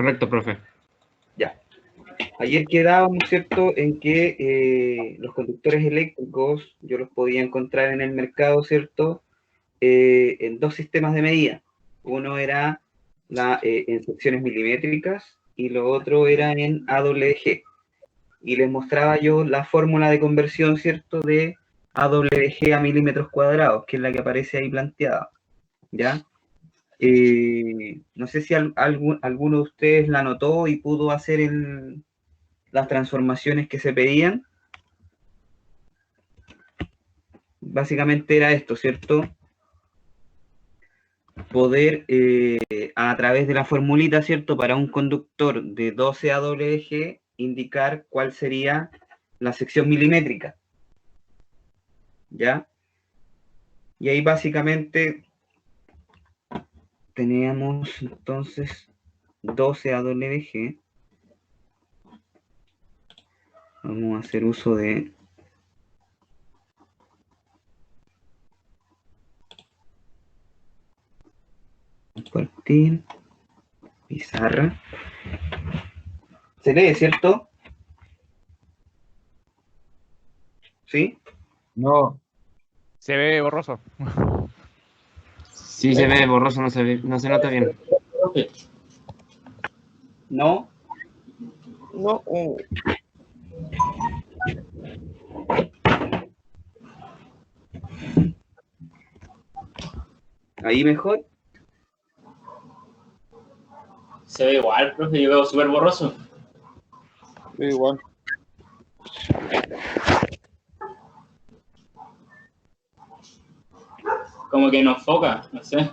Correcto, profe. Ya. Ayer quedábamos, ¿cierto?, en que los conductores eléctricos yo los podía encontrar en el mercado, ¿cierto?, en dos sistemas de medida. Uno era en secciones milimétricas y lo otro era en AWG. Y les mostraba yo la fórmula de conversión, ¿cierto?, de AWG a milímetros cuadrados, que es la que aparece ahí planteada, ¿ya? No sé si alguno de ustedes la notó y pudo hacer las transformaciones que se pedían. Básicamente era esto, ¿cierto? Poder, a través de la formulita, ¿cierto?, para un conductor de 12 AWG, indicar cuál sería la sección milimétrica, ¿ya? Y ahí básicamente teníamos entonces 12 AWG. Vamos a hacer uso de compartir pizarra. ¿Se lee, cierto? ¿Sí? No. Se ve borroso. Sí se ve borroso, no se nota bien. ¿No? No. ¿Ahí mejor? Se ve igual, profe, yo veo súper borroso. Igual. Como que no enfoca, no sé.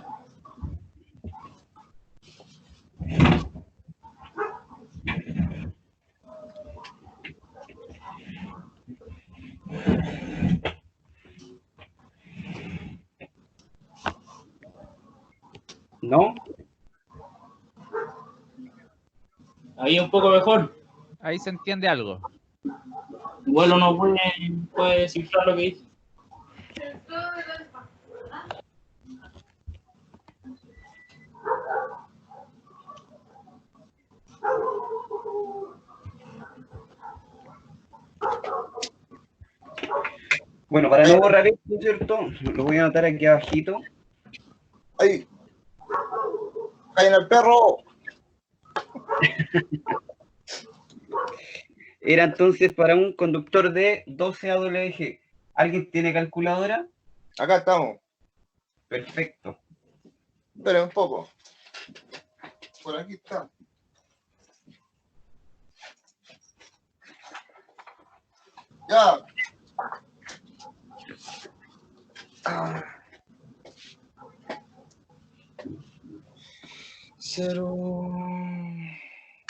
¿No? Ahí un poco mejor. Ahí se entiende algo. Igual uno puede descifrar lo que dice. Bueno, para no borrar esto, ¿cierto? Lo voy a anotar aquí abajito. ¡Ay! ¡Ahí en el perro! Era entonces para un conductor de 12 AWG. ¿Alguien tiene calculadora? Acá estamos. Perfecto. Espera un poco. Por aquí está. Ya. Cero.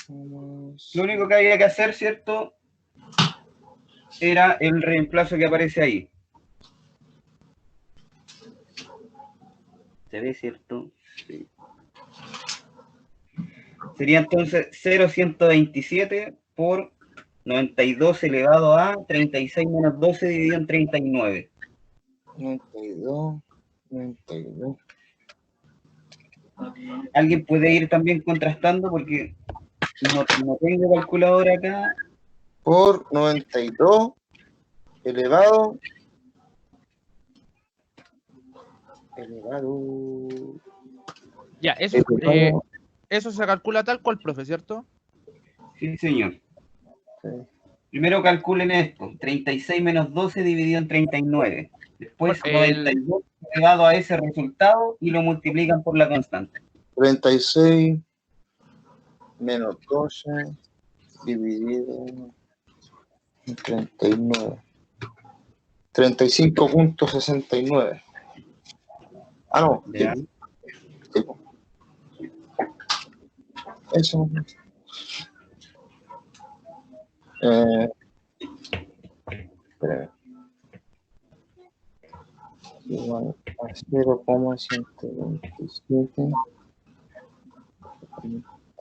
Lo único que había que hacer, ¿cierto?, era el reemplazo que aparece ahí. ¿Se ve, cierto? Sí. Sería entonces 0,127 por 92 elevado a 36 menos 12 dividido en 39. 92. 92. Alguien puede ir también contrastando porque no tengo calculadora acá. Por 92 elevado. Ya, eso se calcula tal cual, profe, ¿cierto? Sí, señor. Sí. Primero calculen esto, 36 menos 12 dividido en 39. Después Bueno, 92 elevado a ese resultado y lo multiplican por la constante. 36 menos 12 dividido en 39. 35.69. Ah, no. Ya. Tipo. Eso. Espera. Igual a 0,127.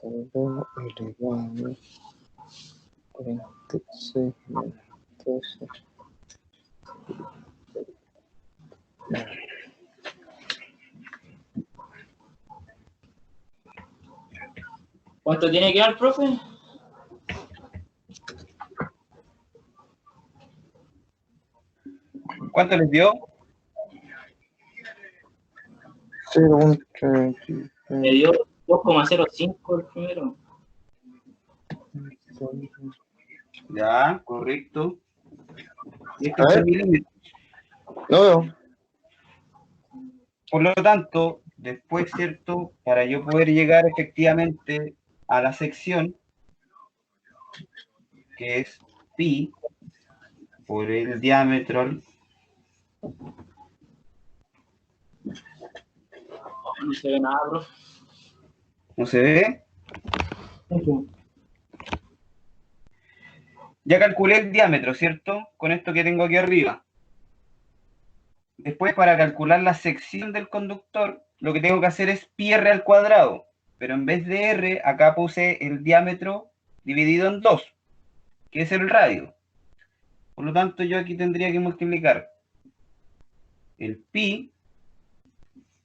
32 elevado a 36 menos 12. ¿Cuánto tiene que dar, profe? ¿Cuánto les dio? 0.20. Me dio 2,05 el primero. Ya, correcto. Y esto A es ver. en milímetros. No veo. Por lo tanto, después, ¿cierto? Para yo poder llegar efectivamente a la sección, que es pi por el diámetro, No se ve nada, profe. ¿no se ve? Ya calculé el diámetro, ¿cierto? Con esto que tengo aquí arriba. Después, para calcular la sección del conductor, lo que tengo que hacer es pi r al cuadrado. Pero en vez de r, acá puse el diámetro dividido en 2, que es el radio. Por lo tanto, yo aquí tendría que multiplicar el pi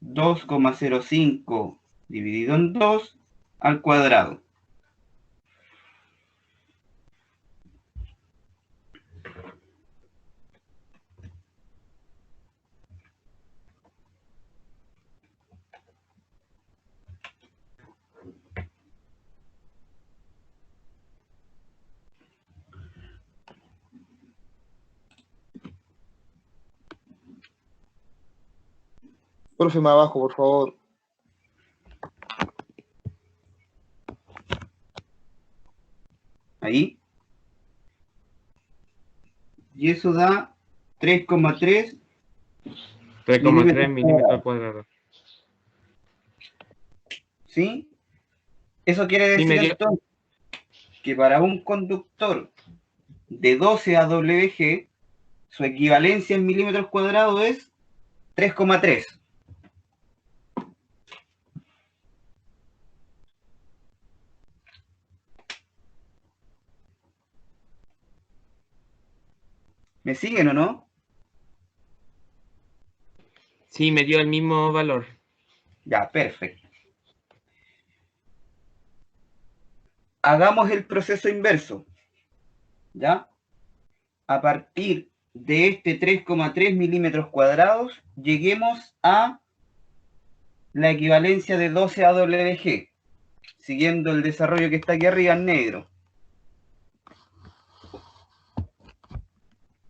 2,05 dividido en 2 al cuadrado. Profe, más abajo, por favor. Ahí. Y eso da 3,3 3,3 milímetros al cuadrado. ¿Sí? Eso quiere Sí, decir me dio. entonces que para un conductor de 12 AWG, su equivalencia en milímetros cuadrados es 3,3. ¿Me siguen o no? Sí, me dio el mismo valor. Ya, perfecto. Hagamos el proceso inverso. ¿Ya? A partir de este 3,3 milímetros cuadrados, lleguemos a la equivalencia de 12 AWG, siguiendo el desarrollo que está aquí arriba en negro.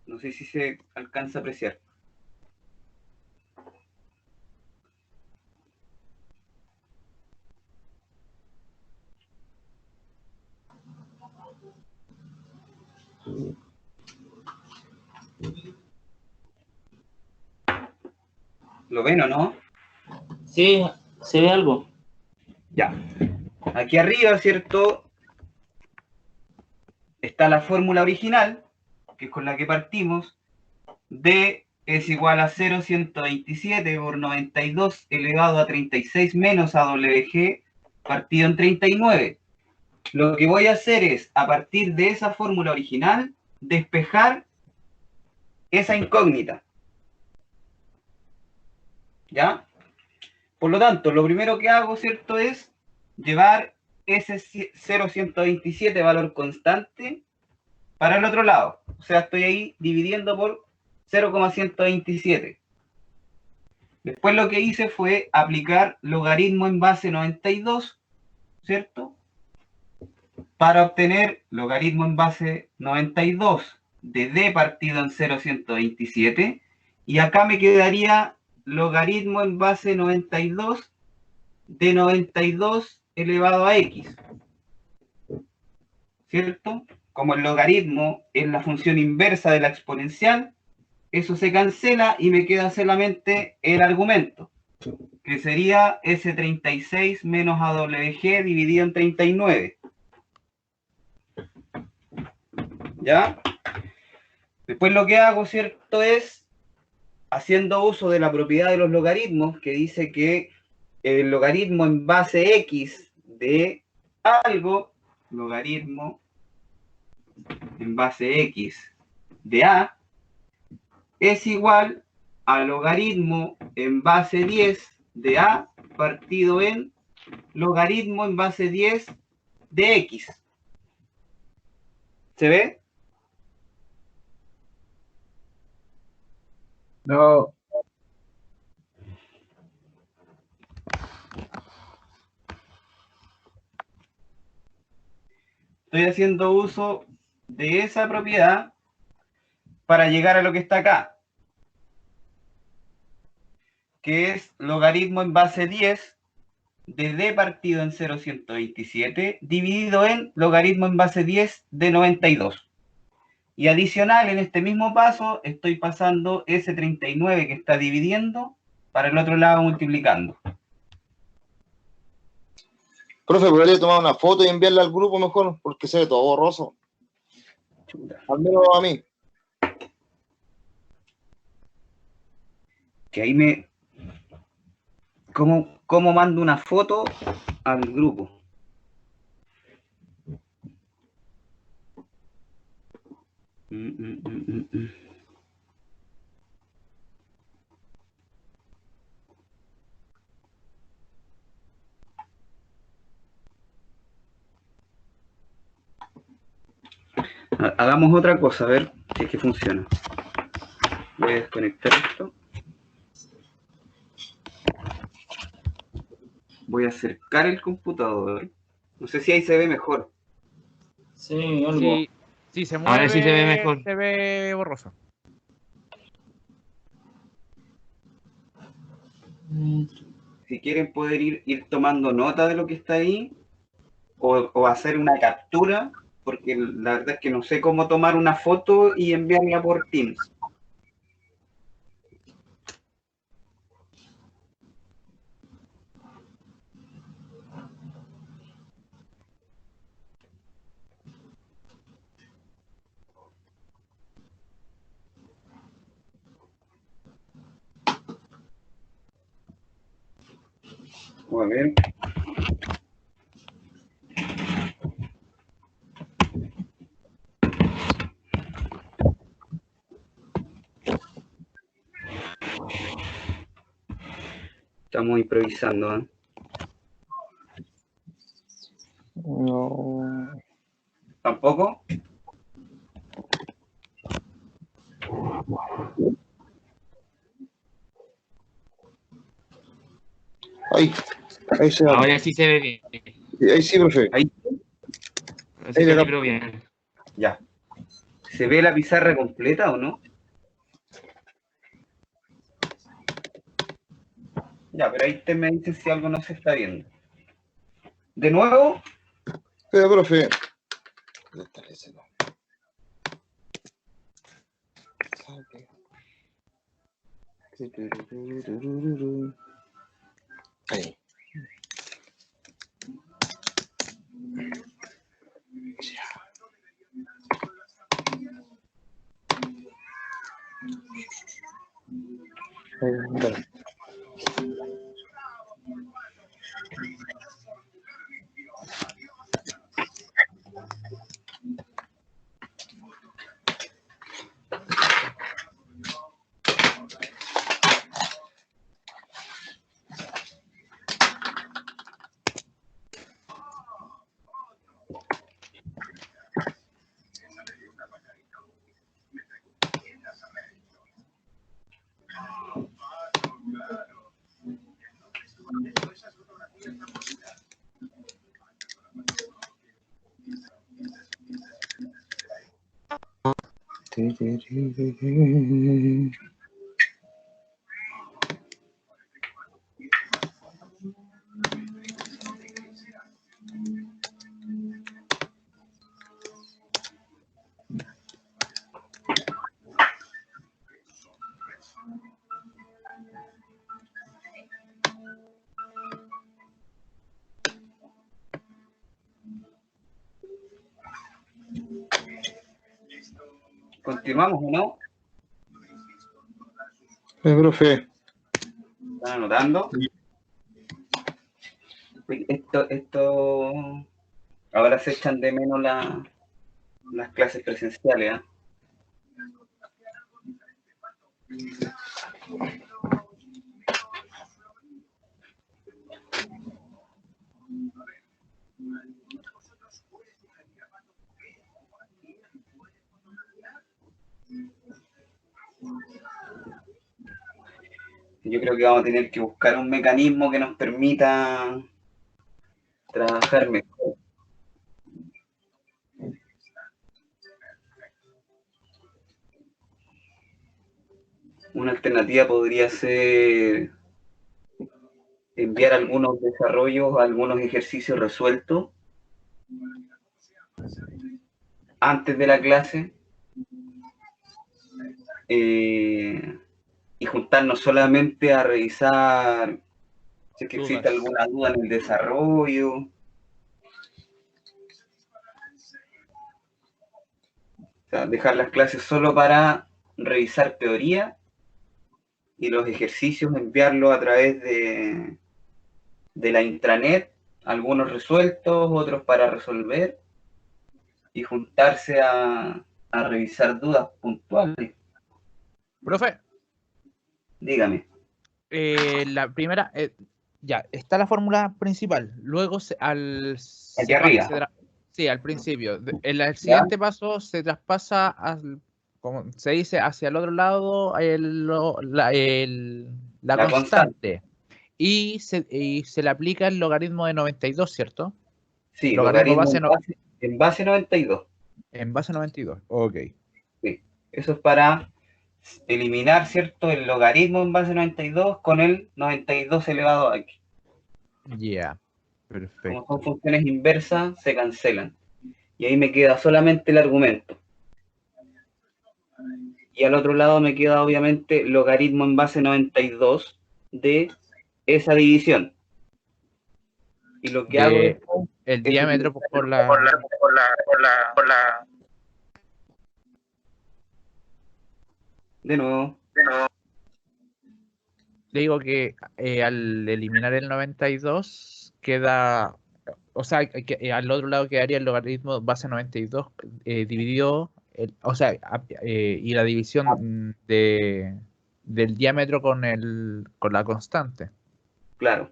No sé si se alcanza a apreciar. ¿Lo ven o no? Sí, se ve algo. Ya. Aquí arriba, ¿cierto? Está la fórmula original, que es con la que partimos. D es igual a 0,127 por 92 elevado a 36 menos AWG partido en 39. Lo que voy a hacer es, a partir de esa fórmula original, despejar esa incógnita. ¿Ya? Por lo tanto, lo primero que hago, ¿cierto?, es llevar ese 0,127 valor constante para el otro lado. O sea, estoy ahí dividiendo por 0,127. Después lo que hice fue aplicar logaritmo en base 92, ¿cierto? Para obtener logaritmo en base 92 de d partido en 0,127. Y acá me quedaría logaritmo en base 92 de 92 elevado a x, ¿cierto? Como el logaritmo es la función inversa de la exponencial, eso se cancela y me queda solamente el argumento, que sería S36 menos AWG dividido en 39. ¿Ya? Después lo que hago, ¿cierto?, es, haciendo uso de la propiedad de los logaritmos, que dice que el logaritmo en base x de algo, logaritmo en base x de a, es igual a logaritmo en base 10 de a partido en logaritmo en base 10 de X. ¿Se ve? No. Estoy haciendo uso de esa propiedad para llegar a lo que está acá, que es logaritmo en base 10 de d partido en 0,127 dividido en logaritmo en base 10 de 92. Y adicional, en este mismo paso, estoy pasando ese 39 que está dividiendo para el otro lado multiplicando. Profe, ¿podría tomar una foto y enviarla al grupo mejor? Porque se ve todo borroso. Al menos a mí. Que ahí me... ¿Cómo mando una foto al grupo? Hagamos otra cosa, a ver si es que funciona. Voy a desconectar esto. Voy a acercar el computador. No sé si ahí se ve mejor. Sí, algo. Sí, sí, se mueve, Ahora sí se ve mejor. se ve borroso. Si quieren poder ir tomando nota de lo que está ahí o hacer una captura, porque la verdad es que no sé cómo tomar una foto y enviarla por Teams. A ver. Estamos improvisando, ¿eh? No. ¿Tampoco? Ahí se ve. Ahora sí se ve bien. Ahí sí, profe. Ahí, Así Ahí se la libró bien. ya. ¿Se ve la pizarra completa o no? Ya, pero ahí te me dicen si algo no se está viendo. De nuevo, Pero, profe. ¿Dónde está ese? No. Ahí. Dale. continuamos o no. Profe. ¿Están anotando? Esto ahora se echan de menos las clases presenciales, ¿eh? Yo creo que vamos a tener que buscar un mecanismo que nos permita trabajar mejor. Una alternativa podría ser enviar algunos desarrollos, algunos ejercicios resueltos antes de la clase y juntarnos solamente a revisar si es que existe Dudas. alguna duda en el desarrollo. O sea, dejar las clases solo para revisar teoría y los ejercicios enviarlos a través de la intranet, algunos resueltos, otros para resolver, y juntarse a revisar dudas puntuales. Profe, Dígame. la primera, ya, está la fórmula principal. Luego, Aquí arriba. sí, al principio. En el ¿Ya? siguiente paso se traspasa, como se dice, hacia el otro lado la La constante. Y se le aplica el logaritmo de 92, ¿cierto? Sí, Logaritmo logaritmo base, en base 92. en base 92. Ok. Sí. Eso es para eliminar, ¿cierto?, el logaritmo en base 92 con el 92 elevado a x. Ya. Como Perfecto. son funciones inversas, se cancelan. Y ahí me queda solamente el argumento. Y al otro lado me queda obviamente logaritmo en base 92 de esa división. Y lo que hago después El es diámetro utilizar por la. de nuevo. Le digo que al eliminar el 92 queda, o sea, al otro lado quedaría el logaritmo base 92 dividido, o sea, y la división del diámetro con la constante. Claro.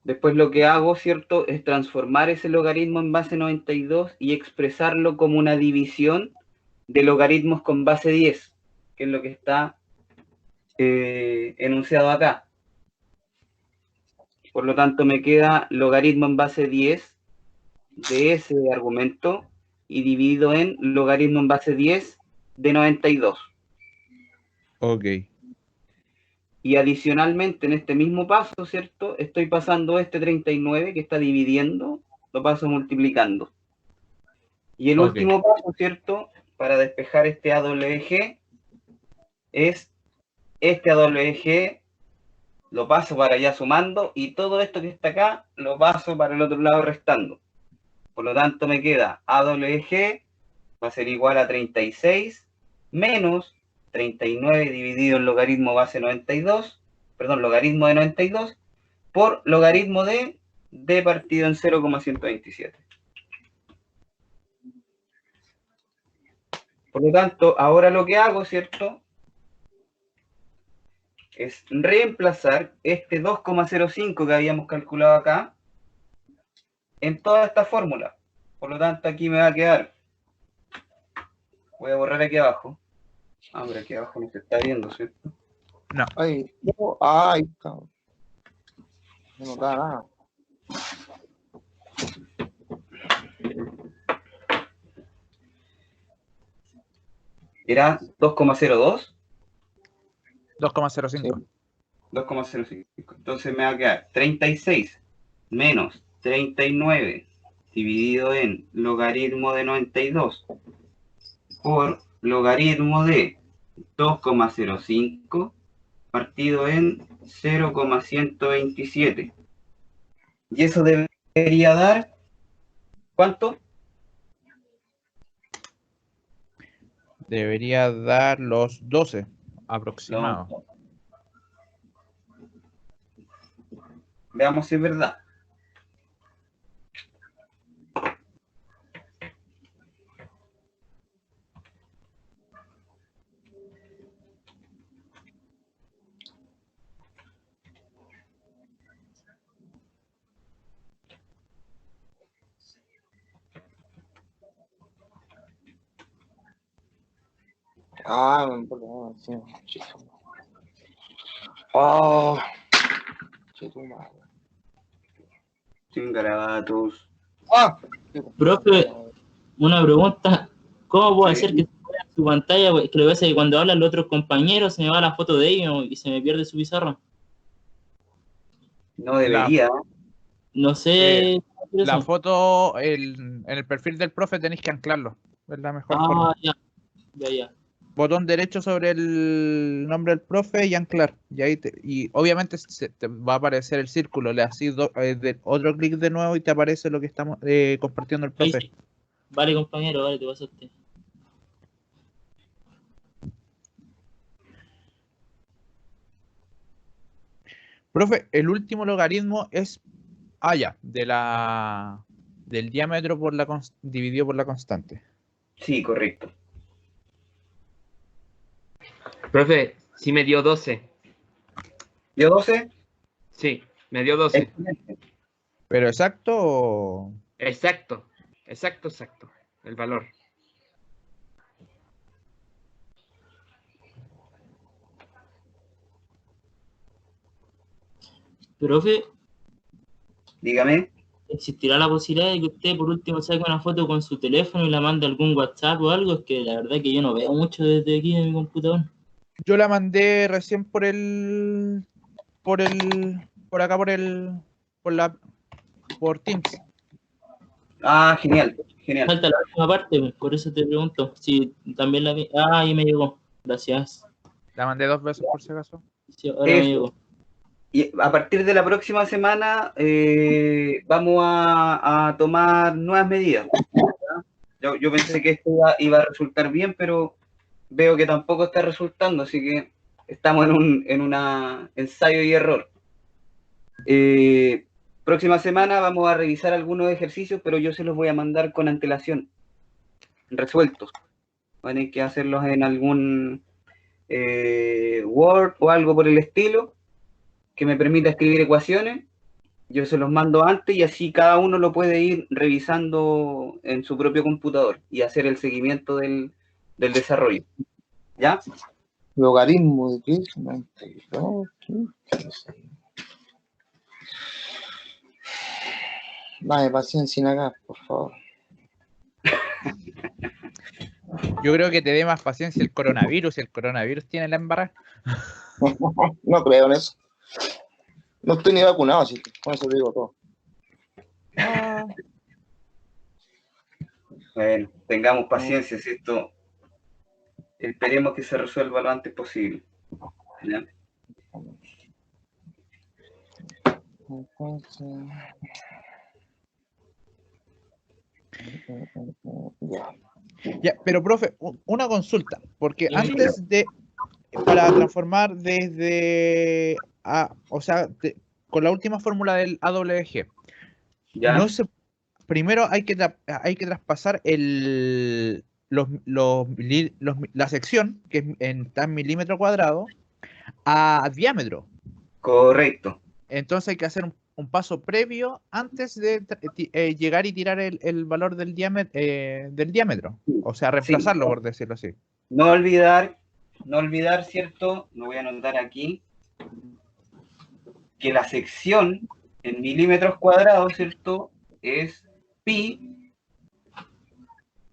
Después lo que hago, ¿cierto?, es transformar ese logaritmo en base 92 y expresarlo como una división de logaritmos con base 10, que es lo que está enunciado acá. Por lo tanto, me queda logaritmo en base 10 de ese argumento y dividido en logaritmo en base 10 de 92. Ok. Y adicionalmente en este mismo paso, ¿cierto?, estoy pasando este 39 que está dividiendo, lo paso multiplicando. Y el Ok. último paso, ¿cierto?, para despejar este AWG es este AWG lo paso para allá sumando y todo esto que está acá lo paso para el otro lado restando. Por lo tanto me queda AWG va a ser igual a 36 menos 39 dividido en logaritmo base 92, perdón, logaritmo de 92 por logaritmo de D partido en 0,127. Por lo tanto, ahora lo que hago, ¿cierto?, es reemplazar este 2,05 que habíamos calculado acá en toda esta fórmula. Por lo tanto, aquí me va a quedar, voy a borrar aquí abajo. Ah, pero aquí abajo no se está viendo, ¿cierto? No. Ahí, ahí está. No nota nada. Era 2,02. 2,05. 2,05. Entonces me va a quedar 36 menos 39 dividido en logaritmo de 92 por logaritmo de 2,05 partido en 0,127. Y eso debería dar, ¿cuánto? Debería dar los 12 aproximados. Veamos si es verdad. Ah, me acuerdo, sí, chico. Oh, che, tu madre. Sin garabatos. Ah, Profe, una pregunta. ¿Cómo puedo Sí. hacer que se vea su pantalla? Que lo que pasa es que cuando hablan los otros compañeros se me va la foto de ellos y se me pierde su pizarra. No debería. No sé cómo hacer La eso. foto en el perfil del profe tenéis que anclarlo. Es la mejor forma. Ah, ya, ya. Botón derecho sobre el nombre del profe y anclar. Y ahí y obviamente te va a aparecer el círculo. Le haces otro clic de nuevo y te aparece lo que estamos compartiendo el Ahí profe. sí. Vale, compañero, vale, te pasaste. Profe, el último logaritmo es ya, del diámetro por dividido por la constante. Sí, correcto. Profe, sí me dio 12. ¿Dio 12? Sí, me dio 12. Excelente. ¿Pero exacto o...? Exacto. Exacto. El valor. Profe, Dígame. ¿existirá la posibilidad de que usted por último saque una foto con su teléfono y la mande a algún WhatsApp o algo? Es que la verdad que yo no veo mucho desde aquí en mi computador. Yo la mandé recién por acá por Teams. Ah, genial. Genial. Falta la última parte, por eso te pregunto. Si también la vi. Ah, ahí me llegó. Gracias. La mandé 2 veces por si acaso. Sí, ahora me Eso. llegó. Y a partir de la próxima semana vamos a tomar nuevas medidas. ¿Ya? Yo pensé que esto iba a resultar bien, pero veo que tampoco está resultando, así que estamos en una ensayo y error. Próxima semana vamos a revisar algunos ejercicios, pero yo se los voy a mandar con antelación, resueltos. Van a tener que hacerlos en algún Word o algo por el estilo, que me permita escribir ecuaciones. Yo se los mando antes y así cada uno lo puede ir revisando en su propio computador y hacer el seguimiento del desarrollo. ¿Ya? logaritmo de qué es 92. Dame paciencia acá, por favor. Yo creo que te dé más paciencia el coronavirus. El coronavirus tiene la embarrada. No creo en eso. No estoy ni vacunado, así que con eso te digo todo. Ah, Bueno, tengamos paciencia, si esto esperemos que se resuelva lo antes posible. ¿Ya? Entonces, ya. ya, pero profe, una consulta. Porque Dime. antes para transformar o sea, con la última fórmula del AWG, ¿Ya? primero hay que traspasar la sección, que está en milímetro cuadrado, a diámetro. Correcto. Entonces hay que hacer un paso previo antes de llegar y tirar el valor del diámetro. O sea, Sí. reemplazarlo, por decirlo así. No olvidar, ¿cierto? Lo voy a anotar aquí, que la sección en milímetros cuadrados, ¿cierto? Es pi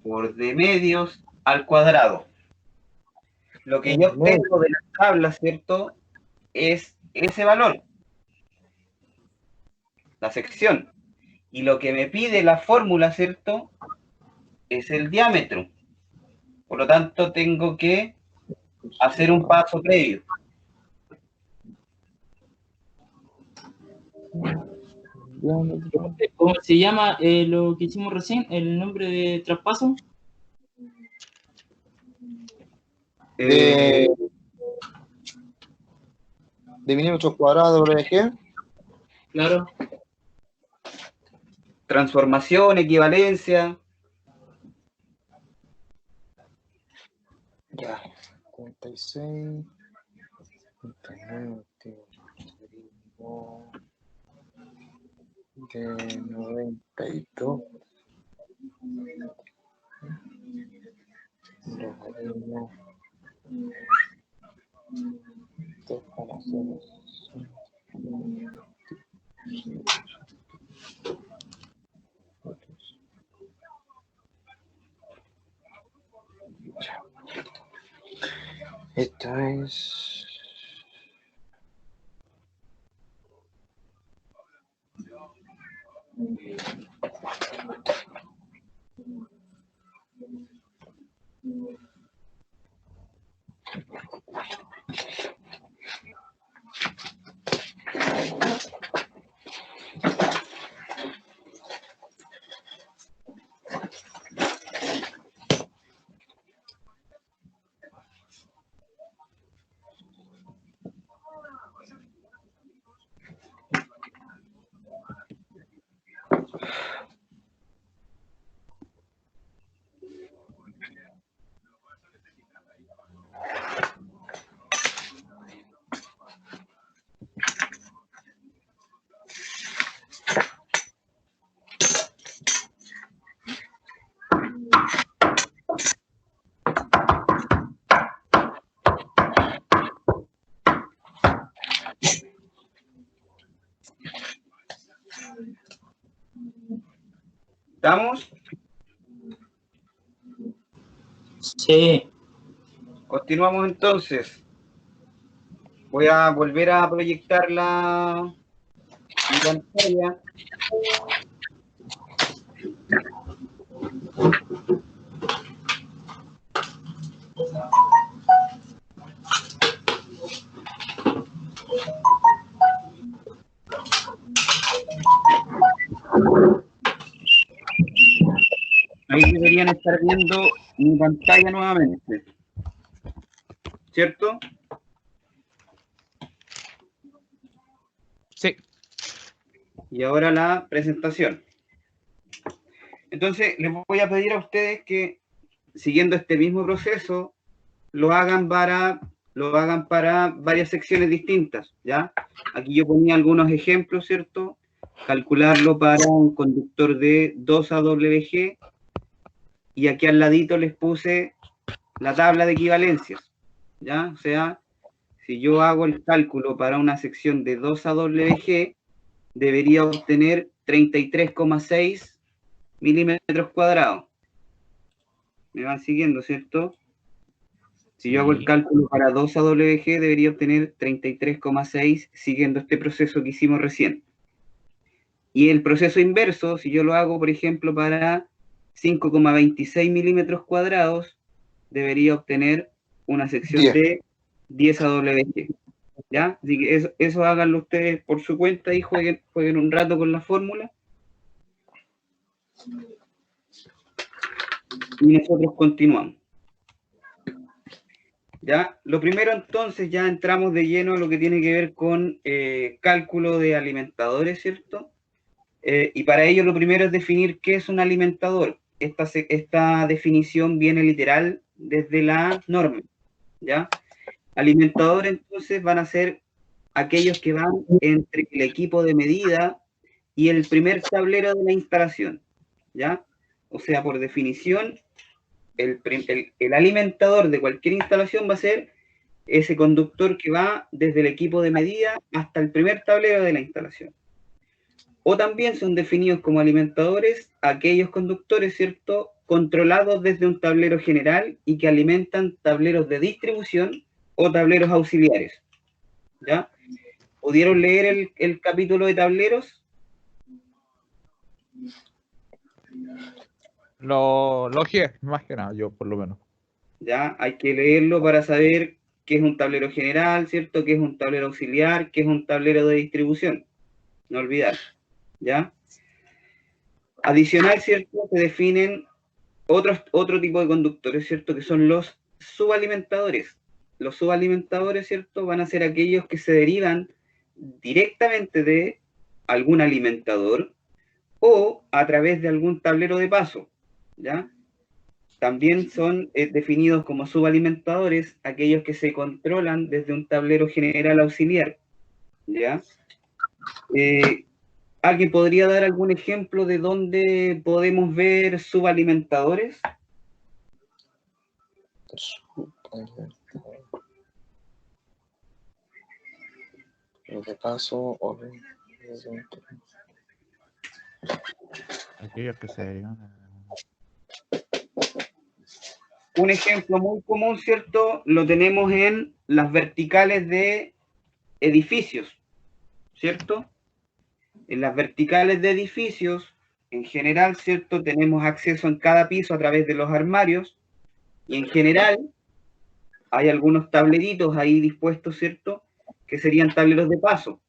por d medios al cuadrado. Lo que yo obtengo de la tabla, ¿cierto? Es ese valor, la sección. Y lo que me pide la fórmula, ¿cierto? Es el diámetro. Por lo tanto, tengo que hacer un paso previo. ¿Cómo se llama lo que hicimos recién? ¿El nombre de traspaso? De milímetros cuadrados de WG. Claro. Transformación, equivalencia. Ya. 36. 39. De 92. Logaritmo Esta es... ¿Estamos? Sí. Continuamos entonces. Voy a volver a proyectar mi pantalla. Ahí deberían estar viendo mi pantalla nuevamente, ¿cierto? Sí. Y ahora la presentación. Entonces, les voy a pedir a ustedes que, siguiendo este mismo proceso, lo hagan para varias secciones distintas, ¿ya? Aquí yo ponía algunos ejemplos, ¿cierto? Calcularlo para un conductor de 2 AWG, y aquí al ladito les puse la tabla de equivalencias, ¿ya? O sea, si yo hago el cálculo para una sección de 2 AWG, debería obtener 33,6 milímetros cuadrados. ¿Me van siguiendo, cierto? Si yo hago el cálculo para 2 AWG, debería obtener 33,6 siguiendo este proceso que hicimos recién. Y el proceso inverso, si yo lo hago, por ejemplo, para 5,26 milímetros cuadrados, debería obtener una sección 10. de 10 AWG. ¿Ya? Así que eso háganlo ustedes por su cuenta y jueguen un rato con la fórmula. Y nosotros continuamos. ¿Ya? Lo primero entonces, ya entramos de lleno a lo que tiene que ver con cálculo de alimentadores, ¿cierto? Y para ello lo primero es definir qué es un alimentador. Esta definición viene literal desde la norma, ¿ya? Alimentador entonces van a ser aquellos que van entre el equipo de medida y el primer tablero de la instalación, ¿ya? O sea, por definición, el alimentador de cualquier instalación va a ser ese conductor que va desde el equipo de medida hasta el primer tablero de la instalación. O también son definidos como alimentadores aquellos conductores, ¿cierto?, controlados desde un tablero general y que alimentan tableros de distribución o tableros auxiliares, ¿ya? ¿Pudieron leer el capítulo de tableros? Lo logié, más que nada, yo por lo menos. Ya, hay que leerlo para saber qué es un tablero general, ¿cierto? Qué es un tablero auxiliar, qué es un tablero de distribución. No olvidar, ¿ya? Adicional, ¿cierto? Se definen otro tipo de conductores, ¿cierto? Que son los subalimentadores. Los subalimentadores, ¿cierto? Van a ser aquellos que se derivan directamente de algún alimentador o a través de algún tablero de paso, ¿ya? También son definidos como subalimentadores aquellos que se controlan desde un tablero general auxiliar, ¿ya? ¿Alguien podría dar algún ejemplo de dónde podemos ver subalimentadores? En este caso, Aquellos que se derivan. Un ejemplo muy común, ¿cierto? Lo tenemos en las verticales de edificios, ¿cierto? En las verticales de edificios, en general, ¿cierto? Tenemos acceso en cada piso a través de los armarios y en general hay algunos tableritos ahí dispuestos, ¿cierto? Que serían tableros de paso.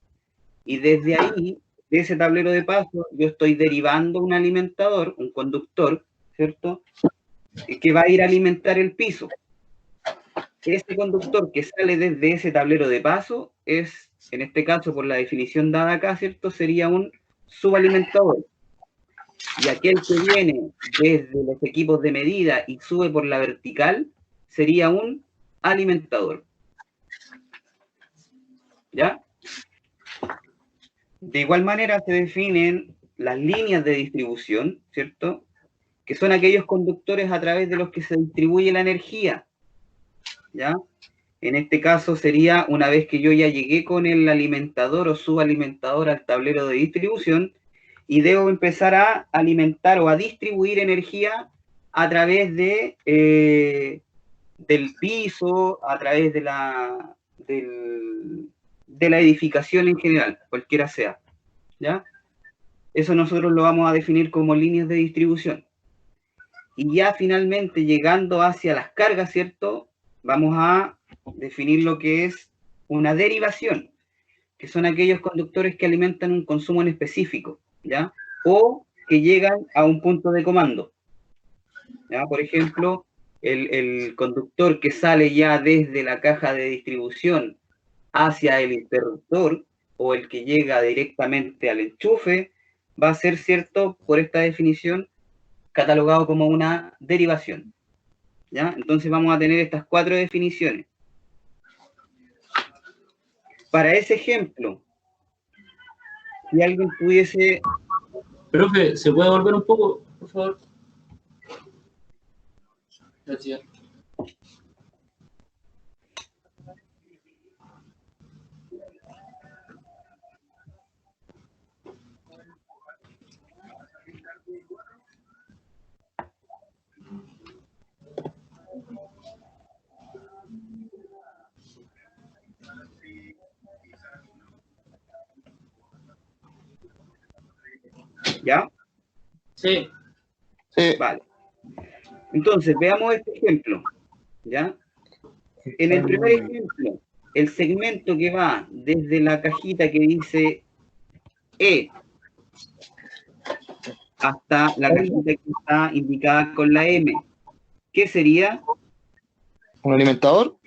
Y desde ahí, de ese tablero de paso, yo estoy derivando un alimentador, un conductor, ¿cierto? Que va a ir a alimentar el piso. Ese conductor que sale desde ese tablero de paso es, en este caso, por la definición dada acá, ¿cierto? Sería un subalimentador. Y aquel que viene desde los equipos de medida y sube por la vertical sería un alimentador. ¿Ya? De igual manera se definen las líneas de distribución, ¿cierto? Que son aquellos conductores a través de los que se distribuye la energía, ¿ya? En este caso sería una vez que yo ya llegué con el alimentador o subalimentador al tablero de distribución y debo empezar a alimentar o a distribuir energía a través de, del piso, a través de la edificación en general, cualquiera sea, ¿ya? Eso nosotros lo vamos a definir como líneas de distribución. Y ya finalmente llegando hacia las cargas, ¿cierto? Vamos a definir lo que es una derivación, que son aquellos conductores que alimentan un consumo en específico, ¿ya? O que llegan a un punto de comando, ¿ya? Por ejemplo, el conductor que sale ya desde la caja de distribución hacia el interruptor, o el que llega directamente al enchufe, va a ser, ¿cierto?, por esta definición, catalogado como una derivación, ¿ya? Entonces vamos a tener estas 4 definiciones. Para ese ejemplo, si alguien pudiese... Profe, ¿se puede volver un poco, por favor? Gracias. ¿Ya? Sí. sí, Vale. Entonces, veamos este ejemplo, ¿ya? En el primer ejemplo, el segmento que va desde la cajita que dice E hasta la cajita que está indicada con la M, ¿qué sería? un alimentador.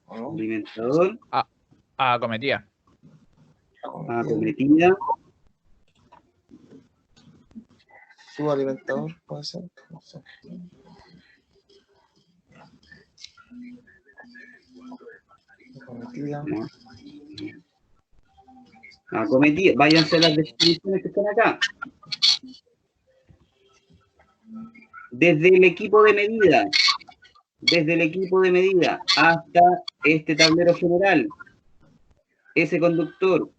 Alimentador, Acometida. acometida, Subalimentador, puede ser. No sé. Acometida. ¿no? Acometida, váyanse a las definiciones que están acá. Desde el equipo de medida hasta este tablero general, ese conductor,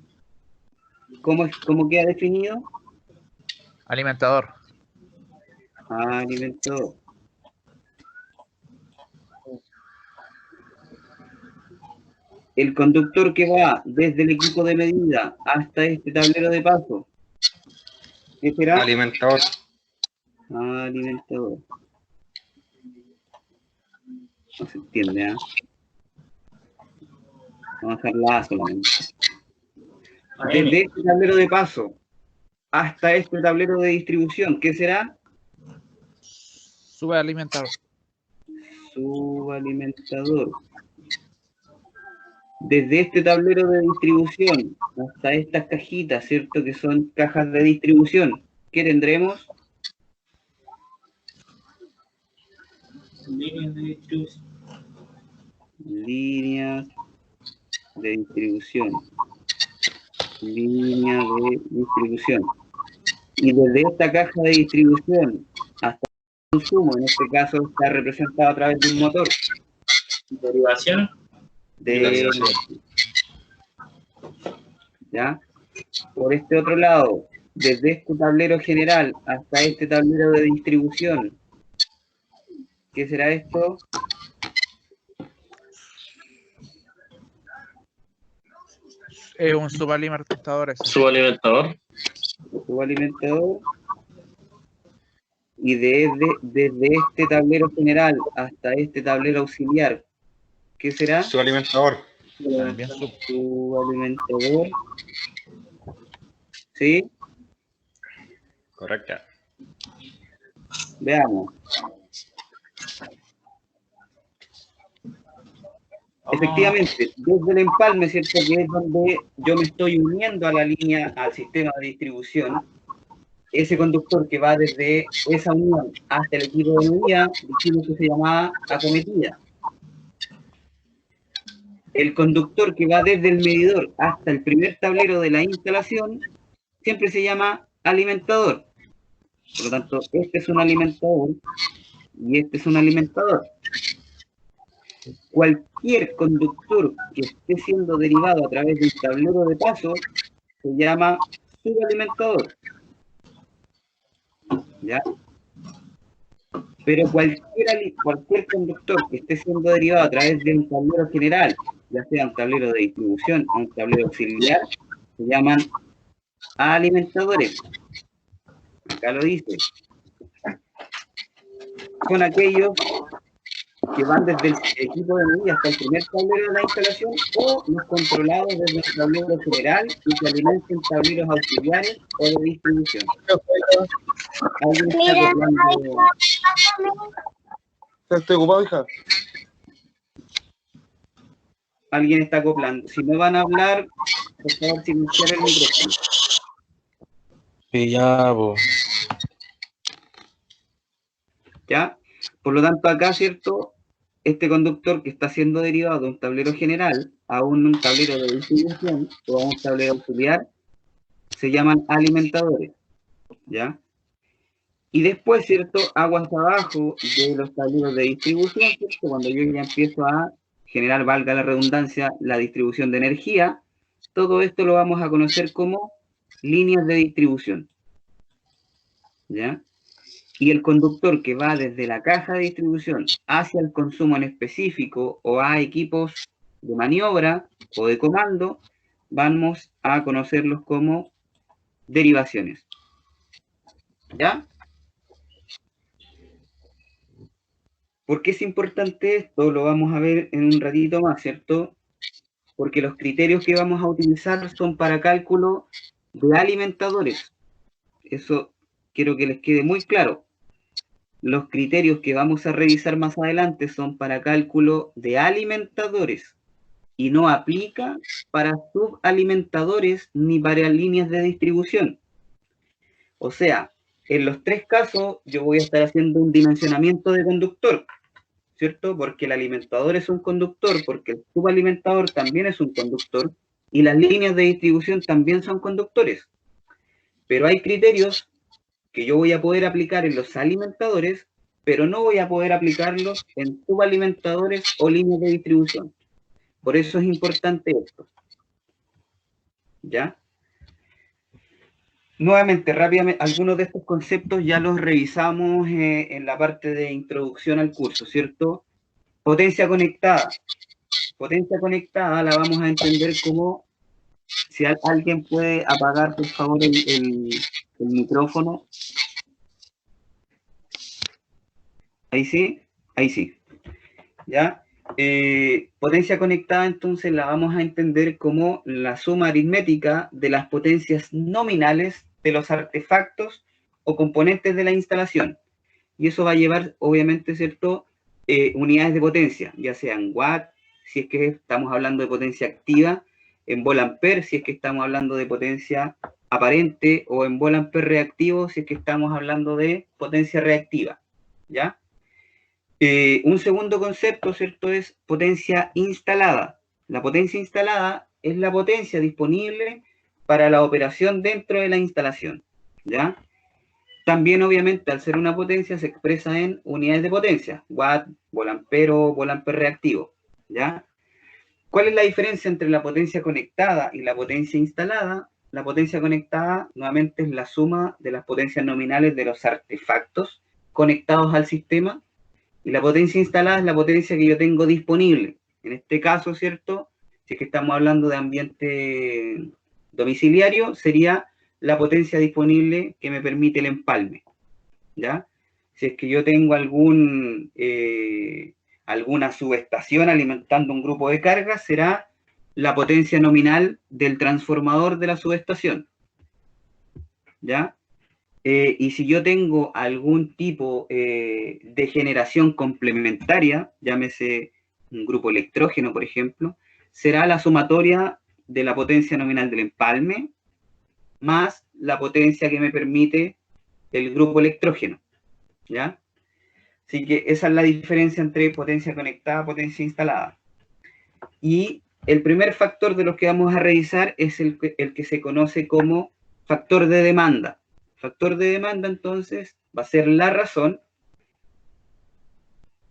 ¿cómo queda definido? Alimentador. Alimentador. El conductor que va desde el equipo de medida hasta este tablero de paso, ¿qué será? Alimentador. Alimentador. No se entiende, ¿eh? Vamos a dejarla A solamente. Desde este tablero de paso hasta este tablero de distribución, ¿qué será? Subalimentador. Subalimentador. Desde este tablero de distribución hasta estas cajitas, ¿cierto? Que son cajas de distribución. ¿Qué tendremos? Líneas de distribución. Líneas de distribución. Línea de distribución. Y desde esta caja de distribución hasta consumo, en este caso está representado a través de un motor. Derivación. ¿Ya? Por este otro lado, desde este tablero general hasta este tablero de distribución, ¿qué será esto? Es un subalimentador. Subalimentador. Subalimentador. Y desde este tablero general hasta este tablero auxiliar, ¿qué será? Subalimentador. También Subalimentador. ¿Sí? Correcto. Veamos. Efectivamente, desde el empalme, ¿cierto? Que es donde yo me estoy uniendo a la línea, al sistema de distribución. Ese conductor que va desde esa unión hasta el equipo de medida, dijimos que se llamaba acometida. El conductor que va desde el medidor hasta el primer tablero de la instalación, siempre se llama alimentador. Por lo tanto, este es un alimentador y este es un alimentador. Cualquier conductor que esté siendo derivado a través de un tablero de pasos se llama subalimentador. ¿Ya? Pero cualquier conductor que esté siendo derivado a través de un tablero general, ya sea un tablero de distribución o un tablero auxiliar, se llaman alimentadores. Acá lo dice. Son aquellos que van desde el equipo de medida hasta el primer tablero de la instalación o los controlados desde el tablero general y se alimentan en tableros auxiliares o de distribución. ¿Alguien está acoplando? ¿Estoy ocupado, hija? ¿Alguien está acoplando? Si no van a hablar, por favor, silenciar el micrófono. Sí, ya, pues. ¿Ya? Por lo tanto, acá, ¿cierto? Este conductor que está siendo derivado de un tablero general a un tablero de distribución o a un tablero auxiliar, se llaman alimentadores, ¿ya? Y después, ¿cierto? Aguas abajo de los tableros de distribución, ¿cierto? Cuando yo ya empiezo a generar, valga la redundancia, la distribución de energía, todo esto lo vamos a conocer como líneas de distribución, ¿ya? Y el conductor que va desde la caja de distribución hacia el consumo en específico o a equipos de maniobra o de comando, vamos a conocerlos como derivaciones. ¿Ya? ¿Por qué es importante esto? Lo vamos a ver en un ratito más, ¿cierto? Porque los criterios que vamos a utilizar son para cálculo de alimentadores. Eso quiero que les quede muy claro. Los criterios que vamos a revisar más adelante son para cálculo de alimentadores y no aplica para subalimentadores ni para líneas de distribución. O sea, en los tres casos yo voy a estar haciendo un dimensionamiento de conductor, ¿cierto? Porque el alimentador es un conductor, porque el subalimentador también es un conductor y las líneas de distribución también son conductores. Pero hay criterios que yo voy a poder aplicar en los alimentadores, pero no voy a poder aplicarlos en subalimentadores o líneas de distribución. Por eso es importante esto. ¿Ya? Nuevamente, rápidamente, algunos de estos conceptos ya los revisamos en la parte de introducción al curso, ¿cierto? Potencia conectada. Potencia conectada la vamos a entender como, si alguien puede apagar, por favor, el micrófono. Ahí sí, ahí sí. ¿Ya? Potencia conectada, entonces, la vamos a entender como la suma aritmética de las potencias nominales de los artefactos o componentes de la instalación. Y eso va a llevar, obviamente, ¿cierto? Unidades de potencia, ya sean watt, si es que estamos hablando de potencia activa, en volt-ampere, si es que estamos hablando de potencia aparente, o en volt-ampere reactivo, si es que estamos hablando de potencia reactiva, ¿ya? Un segundo concepto, ¿cierto? Es potencia instalada. La potencia instalada es la potencia disponible para la operación dentro de la instalación, ¿ya? También, obviamente, al ser una potencia, se expresa en unidades de potencia, watt, volampero, volampere reactivo, ¿ya? ¿Cuál es la diferencia entre la potencia conectada y la potencia instalada? La potencia conectada, nuevamente, es la suma de las potencias nominales de los artefactos conectados al sistema, y la potencia instalada es la potencia que yo tengo disponible. En este caso, ¿cierto? Si es que estamos hablando de ambiente domiciliario, sería la potencia disponible que me permite el empalme, ¿ya? Si es que yo tengo alguna subestación alimentando un grupo de carga, será la potencia nominal del transformador de la subestación, ¿ya? Y si yo tengo algún tipo de generación complementaria, llámese un grupo electrógeno, por ejemplo, será la sumatoria de la potencia nominal del empalme más la potencia que me permite el grupo electrógeno, ¿ya? Así que esa es la diferencia entre potencia conectada y potencia instalada. Y el primer factor de los que vamos a revisar es el que se conoce como factor de demanda. Factor de demanda, entonces, va a ser la razón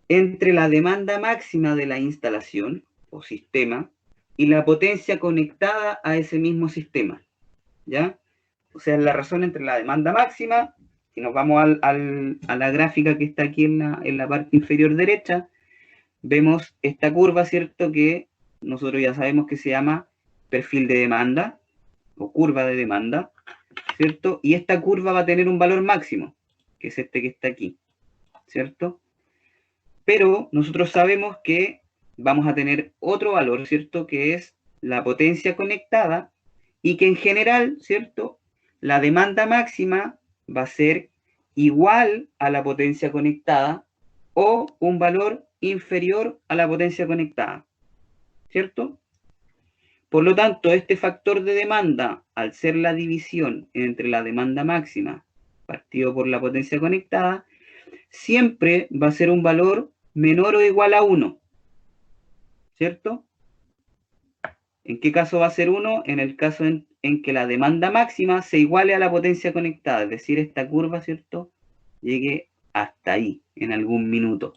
entre la demanda máxima de la instalación o sistema y la potencia conectada a ese mismo sistema, ¿ya? O sea, la razón entre la demanda máxima, si nos vamos a la gráfica que está aquí en la parte inferior derecha, vemos esta curva, ¿cierto? Que nosotros ya sabemos que se llama perfil de demanda o curva de demanda, ¿cierto? Y esta curva va a tener un valor máximo, que es este que está aquí, ¿cierto? Pero nosotros sabemos que vamos a tener otro valor, ¿cierto? Que es la potencia conectada y que en general, ¿cierto? La demanda máxima va a ser igual a la potencia conectada o un valor inferior a la potencia conectada, ¿cierto? Por lo tanto, este factor de demanda, al ser la división entre la demanda máxima partido por la potencia conectada, siempre va a ser un valor menor o igual a 1, ¿cierto? ¿En qué caso va a ser 1? En el caso en que la demanda máxima se iguale a la potencia conectada, es decir, esta curva, ¿cierto?, llegue hasta ahí, en algún minuto.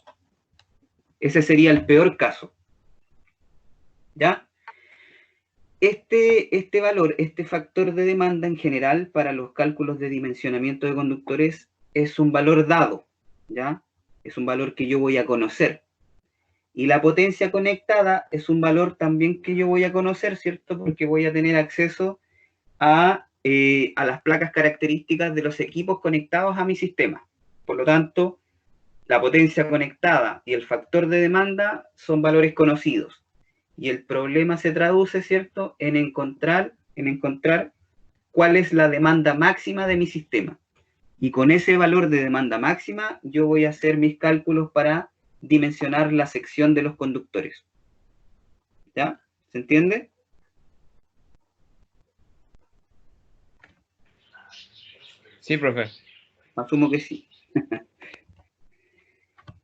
Ese sería el peor caso, ¿ya? Este valor, este factor de demanda en general para los cálculos de dimensionamiento de conductores es un valor dado, ¿ya? Es un valor que yo voy a conocer. Y la potencia conectada es un valor también que yo voy a conocer, ¿cierto? Porque voy a tener acceso a las placas características de los equipos conectados a mi sistema. Por lo tanto, la potencia conectada y el factor de demanda son valores conocidos. Y el problema se traduce, ¿cierto?, en encontrar cuál es la demanda máxima de mi sistema. Y con ese valor de demanda máxima, yo voy a hacer mis cálculos para dimensionar la sección de los conductores. ¿Ya? ¿Se entiende? Sí, profe. Asumo que sí.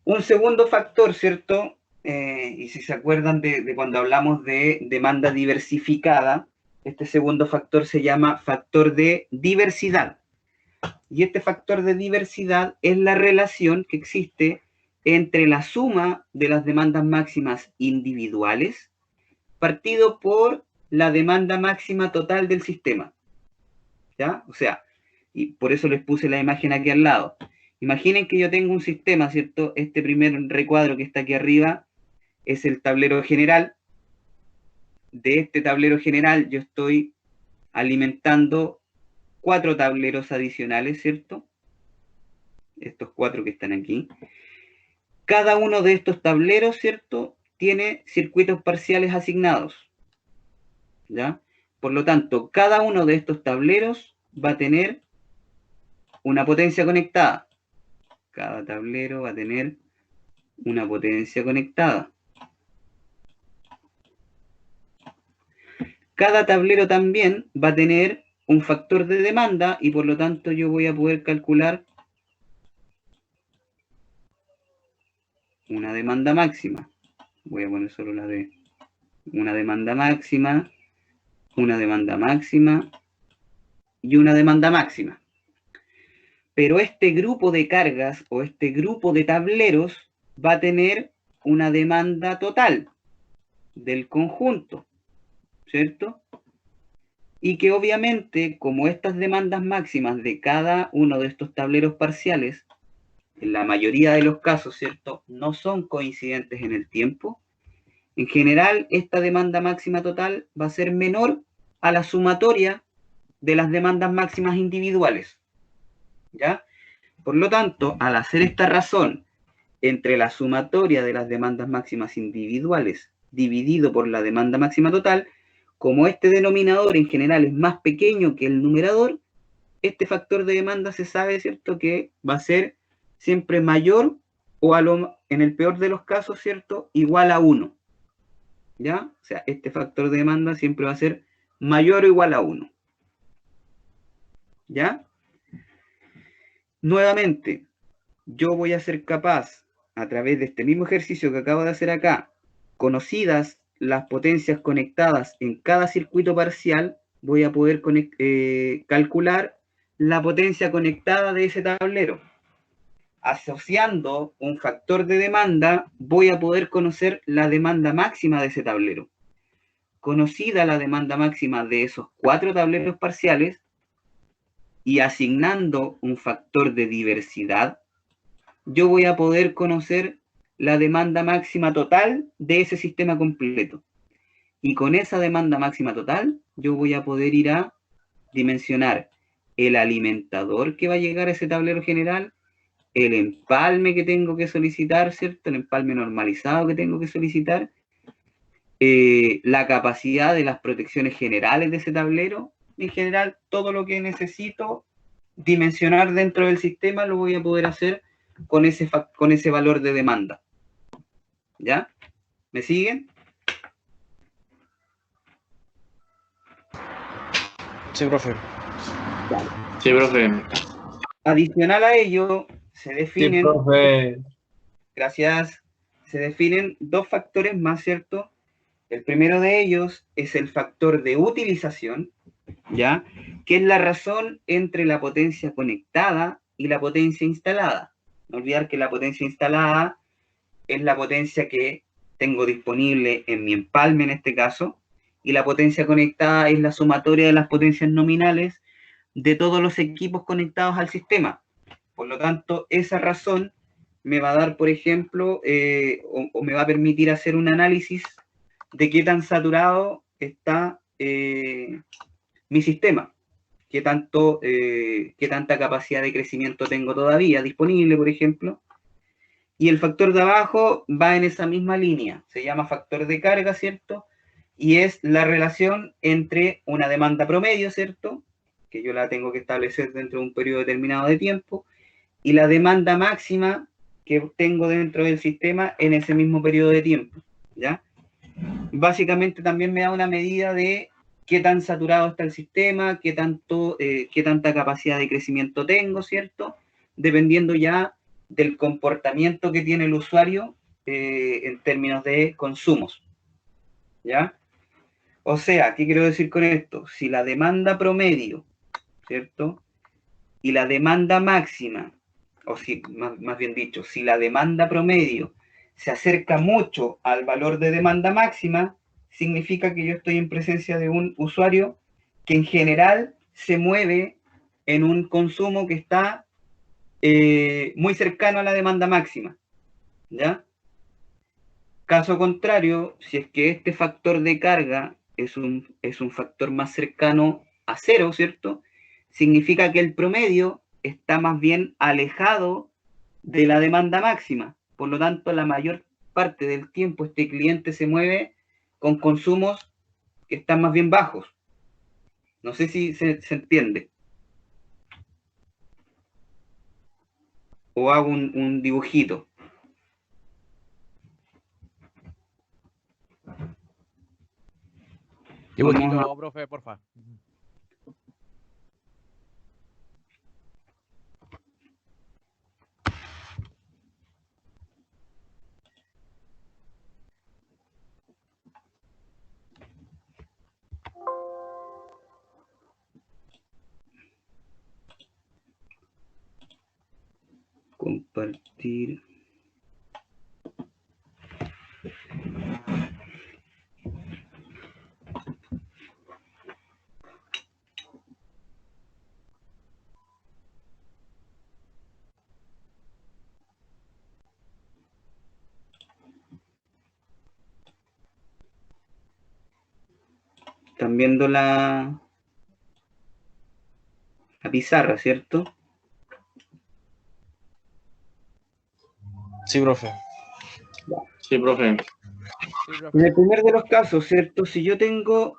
Un segundo factor, ¿cierto? Y si se acuerdan de cuando hablamos de demanda diversificada, este segundo factor se llama factor de diversidad. Y este factor de diversidad es la relación que existe entre la suma de las demandas máximas individuales partido por la demanda máxima total del sistema. ¿Ya? O sea, y por eso les puse la imagen aquí al lado. Imaginen que yo tengo un sistema, ¿cierto? Este primer recuadro que está aquí arriba es el tablero general. De este tablero general yo estoy alimentando 4 tableros adicionales, ¿cierto? Estos 4 que están aquí. Cada uno de estos tableros, ¿cierto?, tiene circuitos parciales asignados, ¿ya? Por lo tanto, cada uno de estos tableros va a tener una potencia conectada. Cada tablero va a tener una potencia conectada. Cada tablero también va a tener un factor de demanda y por lo tanto yo voy a poder calcular una demanda máxima. Voy a poner solo la de una demanda máxima, una demanda máxima y una demanda máxima. pero este grupo de cargas o este grupo de tableros va a tener una demanda total del conjunto, ¿cierto? Y que obviamente, como estas demandas máximas de cada uno de estos tableros parciales, en la mayoría de los casos, ¿cierto?, no son coincidentes en el tiempo, en general esta demanda máxima total va a ser menor a la sumatoria de las demandas máximas individuales, ¿ya? Por lo tanto, al hacer esta razón entre la sumatoria de las demandas máximas individuales dividido por la demanda máxima total, como este denominador en general es más pequeño que el numerador, este factor de demanda se sabe, ¿cierto?, que va a ser siempre mayor o en el peor de los casos, ¿cierto?, igual a 1. ¿Ya? O sea, este factor de demanda siempre va a ser mayor o igual a 1. ¿Ya? Nuevamente, yo voy a ser capaz, a través de este mismo ejercicio que acabo de hacer acá, conocidas las potencias conectadas en cada circuito parcial, voy a poder calcular la potencia conectada de ese tablero. Asociando un factor de demanda, voy a poder conocer la demanda máxima de ese tablero. Conocida la demanda máxima de esos 4 tableros parciales y asignando un factor de diversidad, yo voy a poder conocer la demanda máxima total de ese sistema completo. Y con esa demanda máxima total, yo voy a poder ir a dimensionar el alimentador que va a llegar a ese tablero general, el empalme que tengo que solicitar, ¿cierto? El empalme normalizado que tengo que solicitar, la capacidad de las protecciones generales de ese tablero, en general todo lo que necesito dimensionar dentro del sistema lo voy a poder hacer con ese valor de demanda. ¿Ya? ¿Me siguen? Sí, profe. Sí, profe. Adicional a ello, se Sí, definen, profe. gracias, se definen 2 factores más, ¿cierto? El primero de ellos es el factor de utilización, ¿ya? Que es la razón entre la potencia conectada y la potencia instalada. No olvidar que la potencia instalada es la potencia que tengo disponible en mi empalme en este caso, y la potencia conectada es la sumatoria de las potencias nominales de todos los equipos conectados al sistema. Por lo tanto, esa razón me va a dar, por ejemplo, o me va a permitir hacer un análisis de qué tan saturado está mi sistema, qué tanta capacidad de crecimiento tengo todavía disponible, por ejemplo. Y el factor de abajo va en esa misma línea, se llama factor de carga, ¿cierto? Y es la relación entre una demanda promedio, ¿cierto?, que yo la tengo que establecer dentro de un periodo determinado de tiempo, y la demanda máxima que tengo dentro del sistema en ese mismo periodo de tiempo, ¿ya? Básicamente también me da una medida de qué tan saturado está el sistema, qué tanta capacidad de crecimiento tengo, ¿cierto? Dependiendo ya del comportamiento que tiene el usuario en términos de consumos, ¿ya? O sea, ¿qué quiero decir con esto? Si la demanda promedio, ¿cierto?, y la demanda máxima, o si, más bien dicho, si la demanda promedio se acerca mucho al valor de demanda máxima, significa que yo estoy en presencia de un usuario que en general se mueve en un consumo que está muy cercano a la demanda máxima, ¿ya? Caso contrario, si es que este factor de carga es un factor más cercano a 0, ¿cierto?, significa que el promedio está más bien alejado de la demanda máxima. Por lo tanto, la mayor parte del tiempo este cliente se mueve con consumos que están más bien bajos. No sé si se entiende. O hago un dibujito. Dibujito, profe, porfa. compartir. Están viendo la pizarra, ¿cierto? Sí, profe. Sí, profe. Sí, profe. En el primer de los casos, ¿cierto? Si yo tengo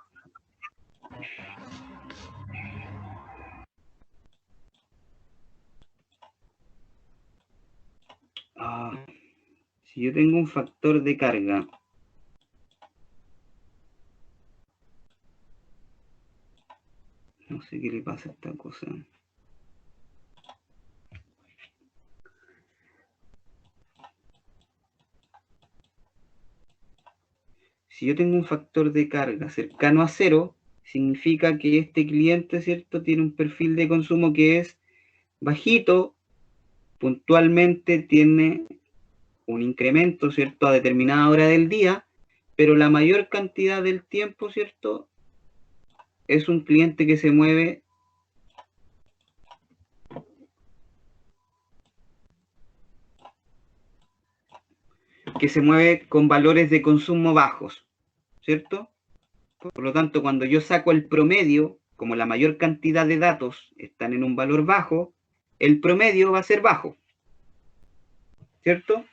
si yo tengo un factor de carga no sé qué le pasa a esta cosa. Si yo tengo un factor de carga cercano a 0, significa que este cliente, ¿cierto?, tiene un perfil de consumo que es bajito, puntualmente tiene un incremento, ¿cierto?, a determinada hora del día, pero la mayor cantidad del tiempo, ¿cierto?, es un cliente que se mueve con valores de consumo bajos, ¿cierto? Por lo tanto, cuando yo saco el promedio, como la mayor cantidad de datos están en un valor bajo, el promedio va a ser bajo, ¿cierto?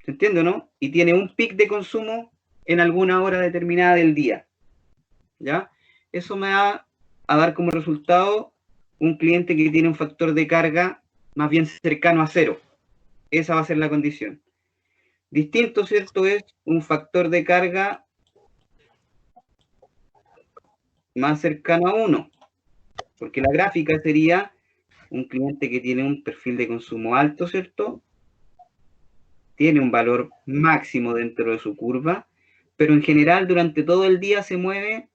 ¿Se entiende o no? Y tiene un pic de consumo en alguna hora determinada del día, ¿ya? Eso me va a dar como resultado un cliente que tiene un factor de carga más bien cercano a 0. Esa va a ser la condición. Distinto, ¿cierto?, es un factor de carga más cercano a 1, porque la gráfica sería un cliente que tiene un perfil de consumo alto, ¿cierto? Tiene un valor máximo dentro de su curva, pero en general durante todo el día se mueve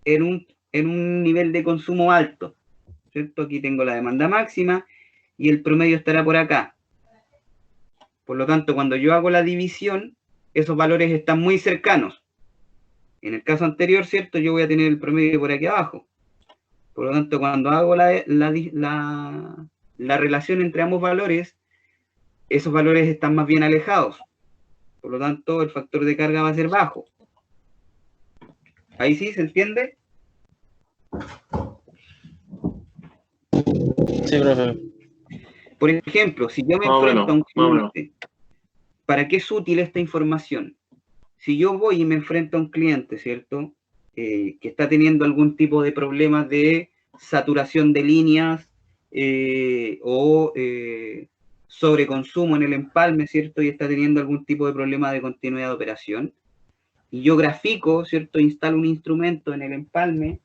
en un nivel de consumo alto, ¿cierto? Aquí tengo la demanda máxima y el promedio estará por acá. Por lo tanto, cuando yo hago la división, esos valores están muy cercanos. En el caso anterior, ¿cierto?, yo voy a tener el promedio por aquí abajo. Por lo tanto, cuando hago la relación entre ambos valores, esos valores están más bien alejados. Por lo tanto, el factor de carga va a ser bajo. ¿Ahí sí se entiende? Sí, profe. Por ejemplo, si yo me Más o enfrento a un menos. cliente, ¿para qué es útil esta información? Si yo voy y me enfrento a un cliente, ¿cierto?, que está teniendo algún tipo de problemas de saturación de líneas o sobreconsumo en el empalme, ¿cierto?, y está teniendo algún tipo de problema de continuidad de operación, y yo grafico, ¿cierto?, instalo un instrumento en el empalme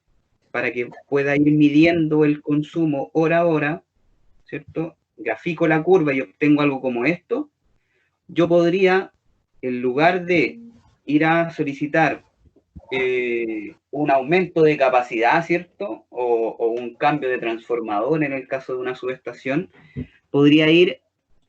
para que pueda ir midiendo el consumo hora a hora, ¿cierto? Grafico la curva y obtengo algo como esto. Yo podría, en lugar de ir a solicitar un aumento de capacidad, ¿cierto?, o un cambio de transformador en el caso de una subestación, podría ir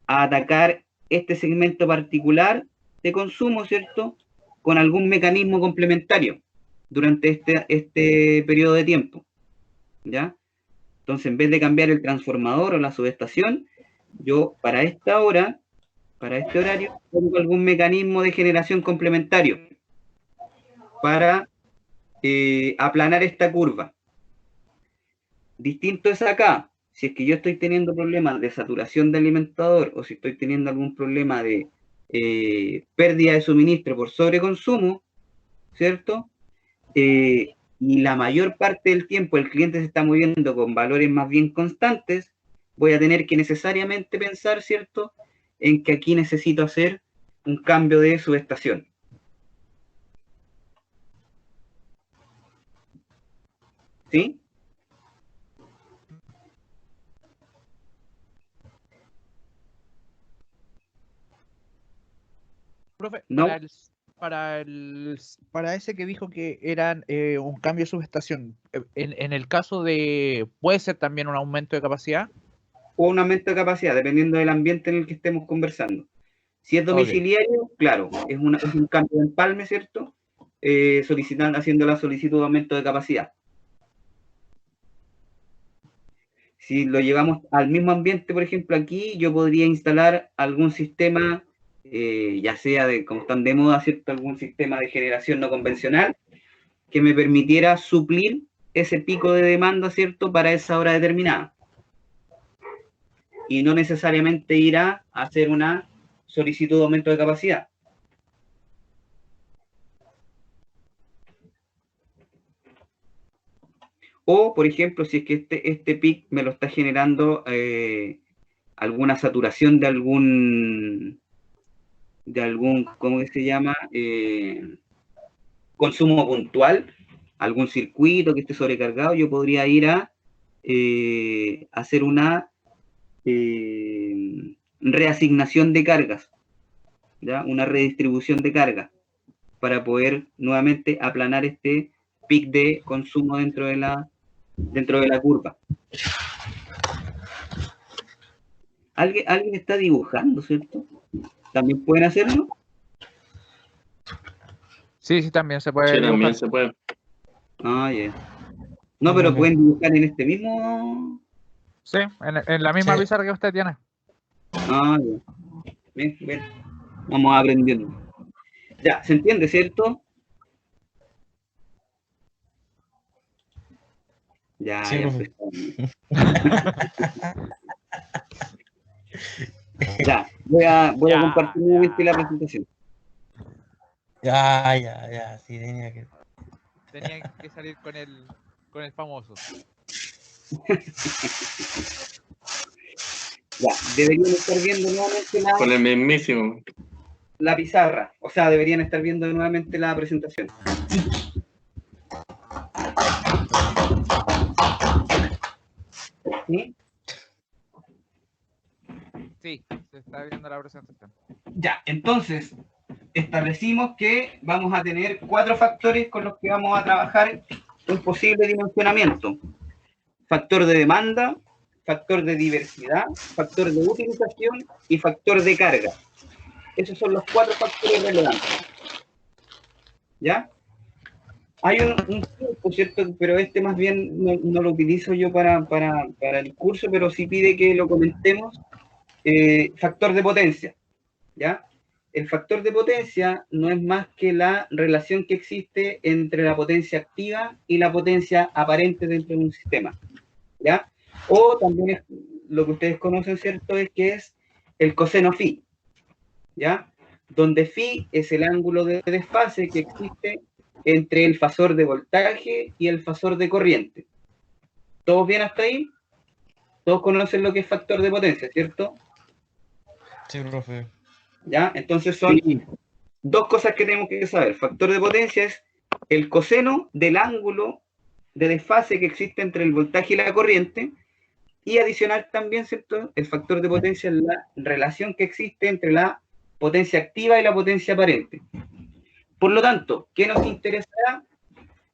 a atacar este segmento particular de consumo, ¿cierto?, con algún mecanismo complementario durante este periodo de tiempo, ¿ya? Entonces, en vez de cambiar el transformador o la subestación, yo para esta hora, para este horario, pongo algún mecanismo de generación complementario para aplanar esta curva. Distinto es acá, si es que yo estoy teniendo problemas de saturación de alimentador o si estoy teniendo algún problema de pérdida de suministro por sobreconsumo, ¿cierto? Y la mayor parte del tiempo el cliente se está moviendo con valores más bien constantes, voy a tener que necesariamente pensar, ¿cierto?, en que aquí necesito hacer un cambio de subestación. ¿Sí? Profe, ¿No? para ese que dijo que eran un cambio de subestación, en el caso de, ¿puede ser también un aumento de capacidad? o un aumento de capacidad, dependiendo del ambiente en el que estemos conversando. Si es domiciliario, claro, es un cambio de empalme, ¿cierto? Haciendo la solicitud de aumento de capacidad. Si lo llevamos al mismo ambiente, por ejemplo, aquí, yo podría instalar algún sistema, ya sea como están de moda, ¿cierto? Algún sistema de generación no convencional, que me permitiera suplir ese pico de demanda, ¿cierto? Para esa hora determinada. Y no necesariamente ir a hacer una solicitud de aumento de capacidad. O, por ejemplo, si es que este PIC me lo está generando alguna saturación de algún, ¿cómo que se llama? Consumo puntual, algún circuito que esté sobrecargado, yo podría ir a hacer una reasignación de cargas, ¿ya? Una redistribución de cargas, para poder nuevamente aplanar este pic de consumo dentro de la curva. ¿Alguien está dibujando, cierto? ¿También pueden hacerlo? Sí, también se puede Sí, dibujar. también se puede. Ah, ya. No, pero pueden dibujar en este mismo... Sí, en la misma pizarra que usted tiene. Ah, ya. Bien. Vamos aprendiendo. Ya, ¿se entiende, cierto? Ya, Sí, ya profe. Ya, voy a compartir nuevamente la presentación. Ya, sí, tenía que... Tenía que salir con el famoso. Ya, deberían estar viendo nuevamente Con el mismísimo. la pizarra. O sea, deberían estar viendo nuevamente la presentación. ¿Sí? Sí, se está viendo la presentación. Ya, entonces, establecimos que vamos a tener 4 factores con los que vamos a trabajar un posible dimensionamiento. Factor de demanda, factor de diversidad, factor de utilización y factor de carga. Esos son los 4 factores relevantes. ¿Ya? Hay un punto, ¿cierto? Pero este más bien no lo utilizo yo para el curso, pero sí pide que lo comentemos. Factor de potencia, ¿ya? El factor de potencia no es más que la relación que existe entre la potencia activa y la potencia aparente dentro de un sistema, ¿ya? O también es lo que ustedes conocen, ¿cierto? Es que es el coseno phi, ¿ya? Donde phi es el ángulo de desfase que existe entre el fasor de voltaje y el fasor de corriente. ¿Todos bien hasta ahí? Todos conocen lo que es factor de potencia, ¿cierto? Sí, profe. ¿Ya? Entonces son 2 cosas que tenemos que saber. Factor de potencia es el coseno del ángulo de desfase que existe entre el voltaje y la corriente, y adicional también, ¿cierto? El factor de potencia es la relación que existe entre la potencia activa y la potencia aparente. Por lo tanto, ¿qué nos interesará?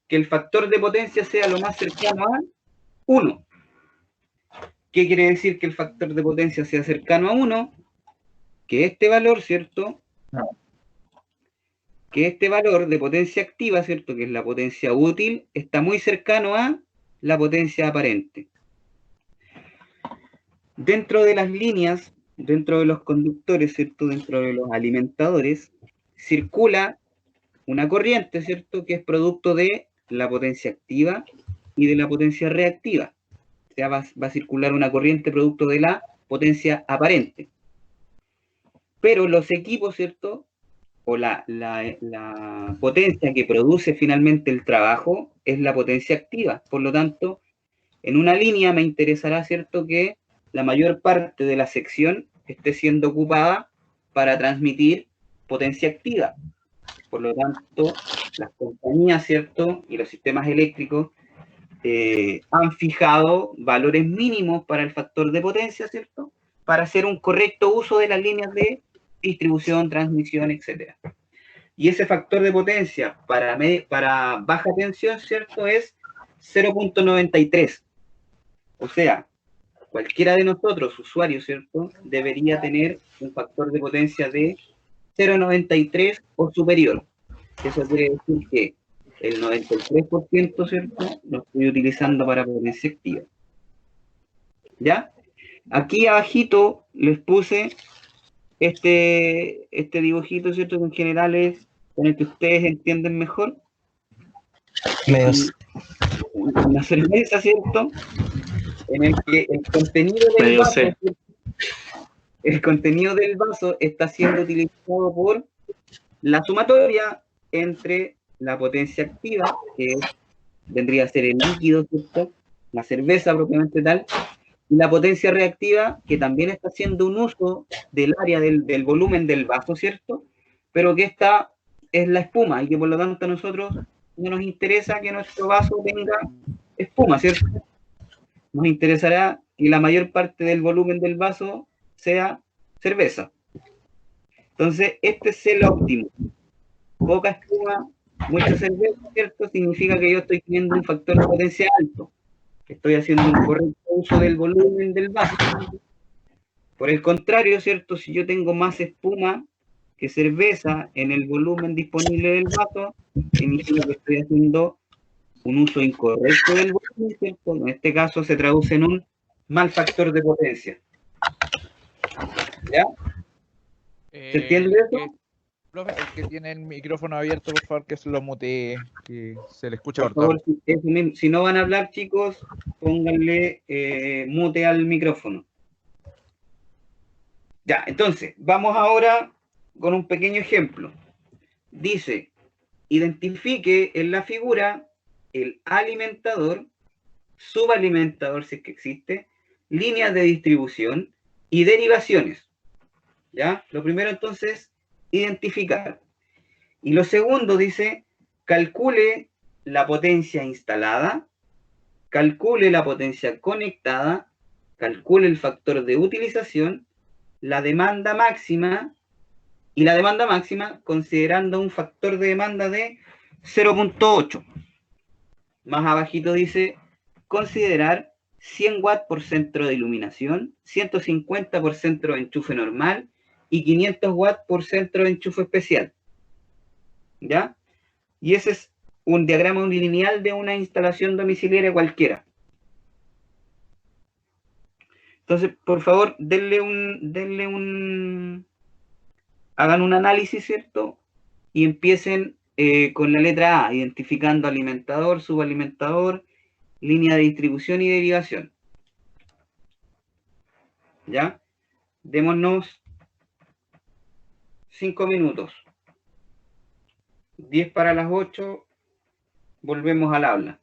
Que el factor de potencia sea lo más cercano a 1. ¿Qué quiere decir que el factor de potencia sea cercano a 1? Que este valor, ¿cierto? Que este valor de potencia activa, ¿cierto? Que es la potencia útil, está muy cercano a la potencia aparente. Dentro de las líneas, dentro de los conductores, ¿cierto? Dentro de los alimentadores, circula una corriente, ¿cierto? Que es producto de la potencia activa y de la potencia reactiva. O sea, va a circular una corriente producto de la potencia aparente. Pero los equipos, ¿cierto? O la potencia que produce finalmente el trabajo es la potencia activa. Por lo tanto, en una línea me interesará, ¿cierto?, que la mayor parte de la sección esté siendo ocupada para transmitir potencia activa. Por lo tanto, las compañías, ¿cierto?, y los sistemas eléctricos han fijado valores mínimos para el factor de potencia, ¿cierto?, para hacer un correcto uso de las líneas de distribución, transmisión, etc. Y ese factor de potencia para baja tensión, ¿cierto?, es 0.93. O sea, cualquiera de nosotros, usuarios, ¿cierto?, debería tener un factor de potencia de 0,93 o superior. Eso quiere decir que el 93%, ¿cierto?, lo estoy utilizando para potencia activa. ¿Ya? Aquí abajito les puse este dibujito, ¿cierto?, que en general es con el que ustedes entienden mejor. Medios. Una cerveza, ¿cierto?, en el que el contenido del Medio vaso, C. el contenido del vaso está siendo utilizado por la sumatoria entre la potencia activa, que vendría a ser el líquido, ¿cierto?, la cerveza propiamente tal, y la potencia reactiva, que también está haciendo un uso del área del volumen del vaso, ¿cierto?, pero que esta es la espuma, y que por lo tanto a nosotros no nos interesa que nuestro vaso tenga espuma, ¿cierto? Nos interesará que la mayor parte del volumen del vaso sea cerveza. Entonces, este es el óptimo. Poca espuma, mucha cerveza, ¿cierto? Significa que yo estoy teniendo un factor de potencia alto. Que estoy haciendo un correcto uso del volumen del vaso. Por el contrario, ¿cierto? Si yo tengo más espuma que cerveza en el volumen disponible del vaso, significa que estoy haciendo un uso incorrecto del volumen, ¿cierto? En este caso se traduce en un mal factor de potencia. ¿Ya? ¿Se entiende eso? Profe, el que tiene el micrófono abierto, por favor, que se lo mutee, que se le escucha Por cortado. favor, si no van a hablar, chicos, pónganle mute al micrófono. Ya, entonces, vamos ahora con un pequeño ejemplo. Dice, identifique en la figura el alimentador, subalimentador, si es que existe, líneas de distribución y derivaciones. ¿Ya? Lo primero, entonces, identificar. Y lo segundo dice, calcule la potencia instalada, calcule la potencia conectada, calcule el factor de utilización, la demanda máxima, y la demanda máxima considerando un factor de demanda de 0,8. Más abajito dice, considerar 100 watts por centro de iluminación, 150 por centro de enchufe normal y 500 watts por centro de enchufe especial. ¿Ya? Y ese es un diagrama unilineal de una instalación domiciliaria cualquiera. Entonces, por favor, hagan un análisis, ¿cierto? Y empiecen con la letra A, identificando alimentador, subalimentador, línea de distribución y derivación. ¿Ya? Démonos 5 minutos. 10 para las 8, volvemos al aula.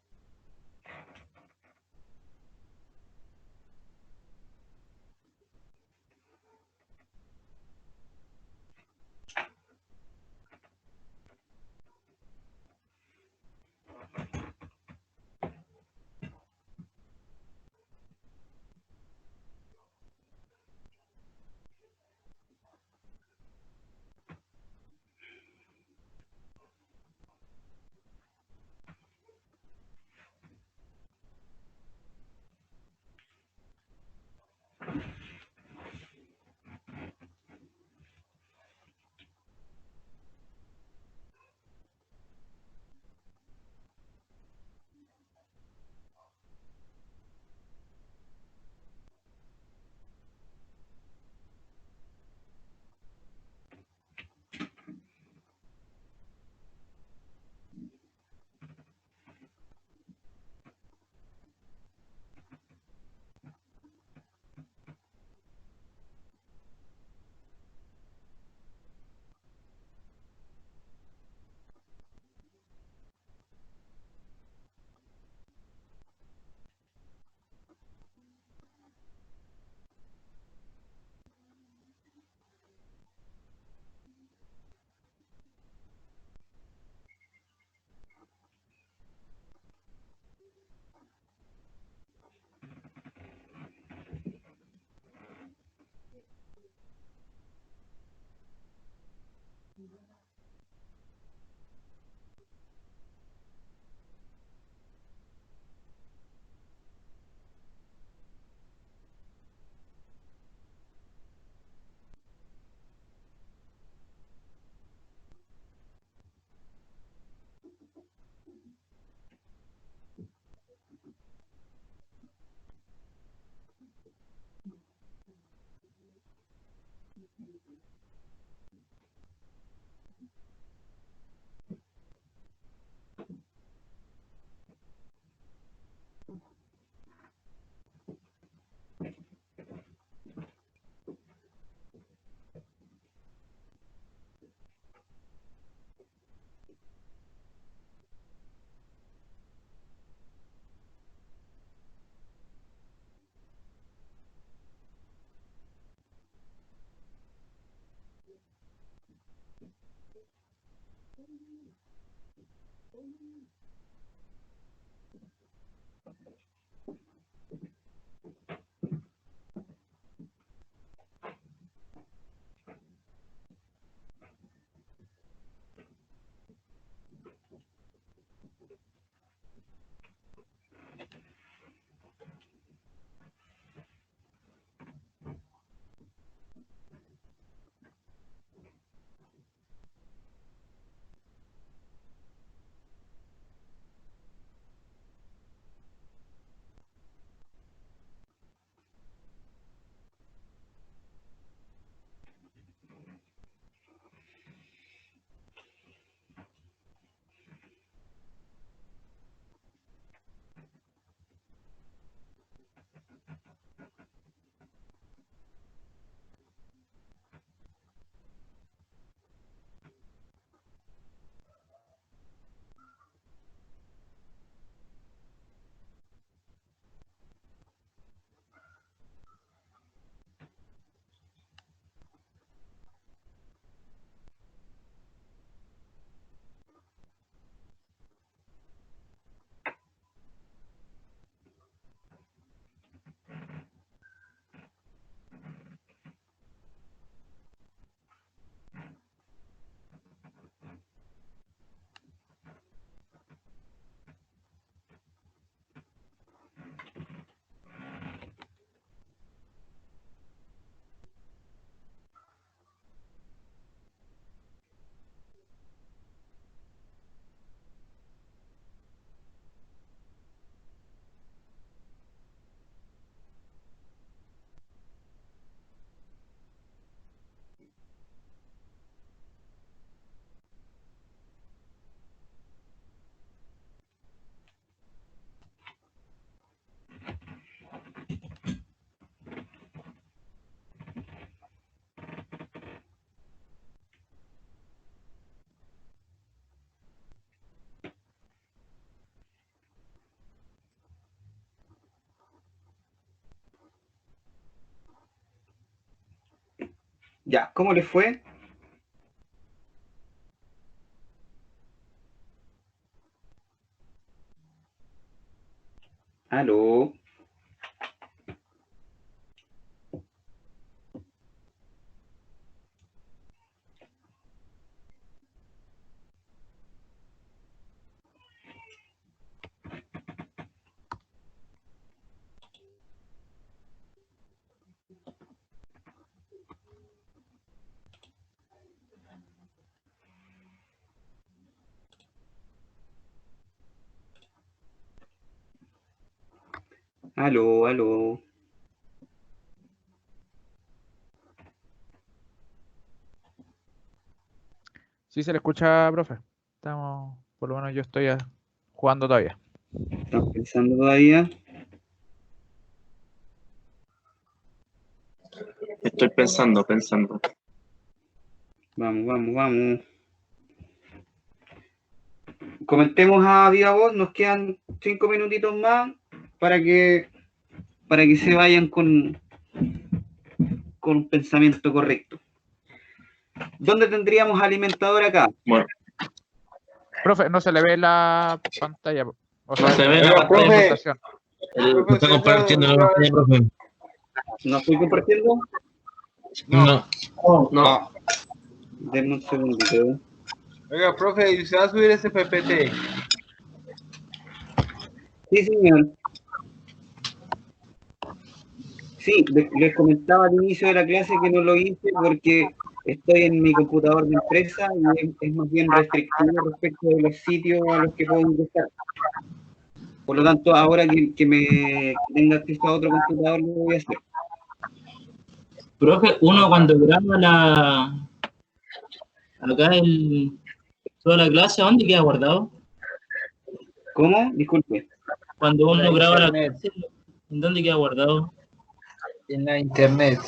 Ya, ¿cómo les fue? Aló. Aló, aló. Sí se le escucha, profe. Estamos, por lo menos yo estoy jugando todavía. ¿Están pensando todavía? Estoy pensando. Vamos, vamos, vamos. Comentemos a viva voz, nos quedan 5 minutitos más para que se vayan con un pensamiento correcto. ¿Dónde tendríamos alimentador acá? Bueno, Profe, no se le ve la pantalla. O sea, no se ve la la pantalla. presentación. No está compartiendo la pantalla, profe. ¿No estoy compartiendo? No. no. Denme un segundito. Oiga, profe, ¿y se va a subir ese PPT? Sí, señor. Sí, les comentaba al inicio de la clase que no lo hice porque estoy en mi computador de empresa y es más bien restrictivo respecto de los sitios a los que puedo ingresar. Por lo tanto, ahora que me tenga acceso a otro computador, lo voy a hacer. Profe, uno cuando graba acá toda la clase, ¿a dónde queda guardado? ¿Cómo? Disculpe. Cuando uno En la graba la internet. clase, ¿en dónde queda guardado? En la internet.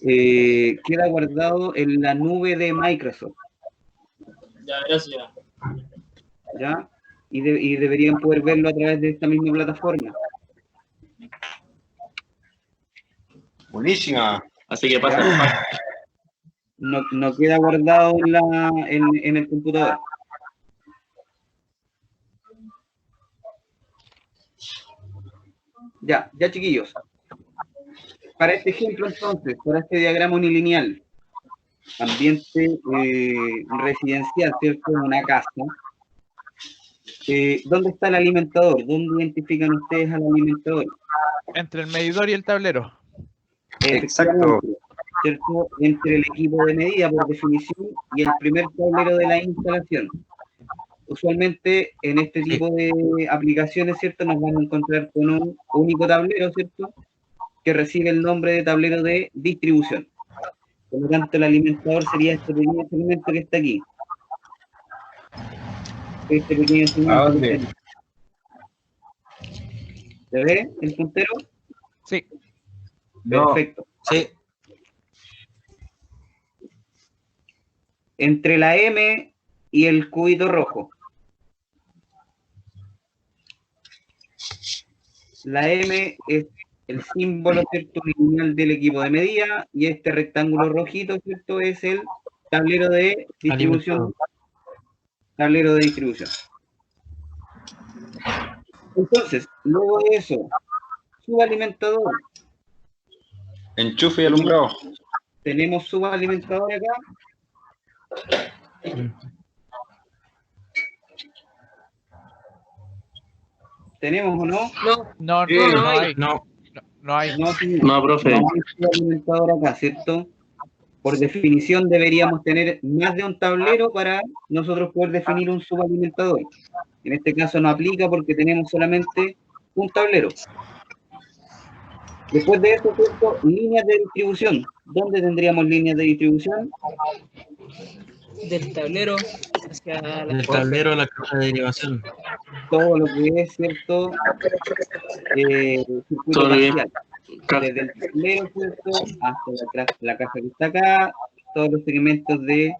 Queda guardado en la nube de Microsoft, Ya, gracias. ¿ya? Y deberían poder verlo a través de esta misma plataforma. Buenísima. Así que pasa. No queda guardado en el computador. Ya, chiquillos. Para este ejemplo, entonces, para este diagrama unilineal, ambiente residencial, ¿cierto? Una casa. ¿Dónde está el alimentador? ¿Dónde identifican ustedes al alimentador? Entre el medidor y el tablero. Exacto. ¿Cierto? Entre el equipo de medida, por definición, y el primer tablero de la instalación. Usualmente, en este tipo de aplicaciones, ¿cierto? Nos vamos a encontrar con un único tablero, ¿cierto? Que recibe el nombre de tablero de distribución. Por lo tanto, el alimentador sería este pequeño segmento que está aquí. Este pequeño segmento que está aquí. ¿Se ve el puntero? Sí. Perfecto. Sí. Entre la M y el cubito rojo. La M es el símbolo, ¿cierto?, lineal del equipo de medida, y este rectángulo rojito, ¿cierto?, es el tablero de distribución. Tablero de distribución. Entonces, luego de eso, subalimentador. Enchufe y alumbrado. Tenemos subalimentador acá. ¿Tenemos o no? No hay. No. No hay. No, profe. No hay subalimentador acá, ¿cierto? Por definición deberíamos tener más de un tablero para nosotros poder definir un subalimentador. En este caso no aplica porque tenemos solamente un tablero. Después de eso, ¿cierto? Líneas de distribución. ¿Dónde tendríamos líneas de distribución? Del tablero hacia la... Del tablero a la caja de derivación. Todo lo que es, ¿cierto? Circuito Todo bien. parcial. Desde el tablero, ¿cierto?, hasta la caja que está acá, todos los segmentos de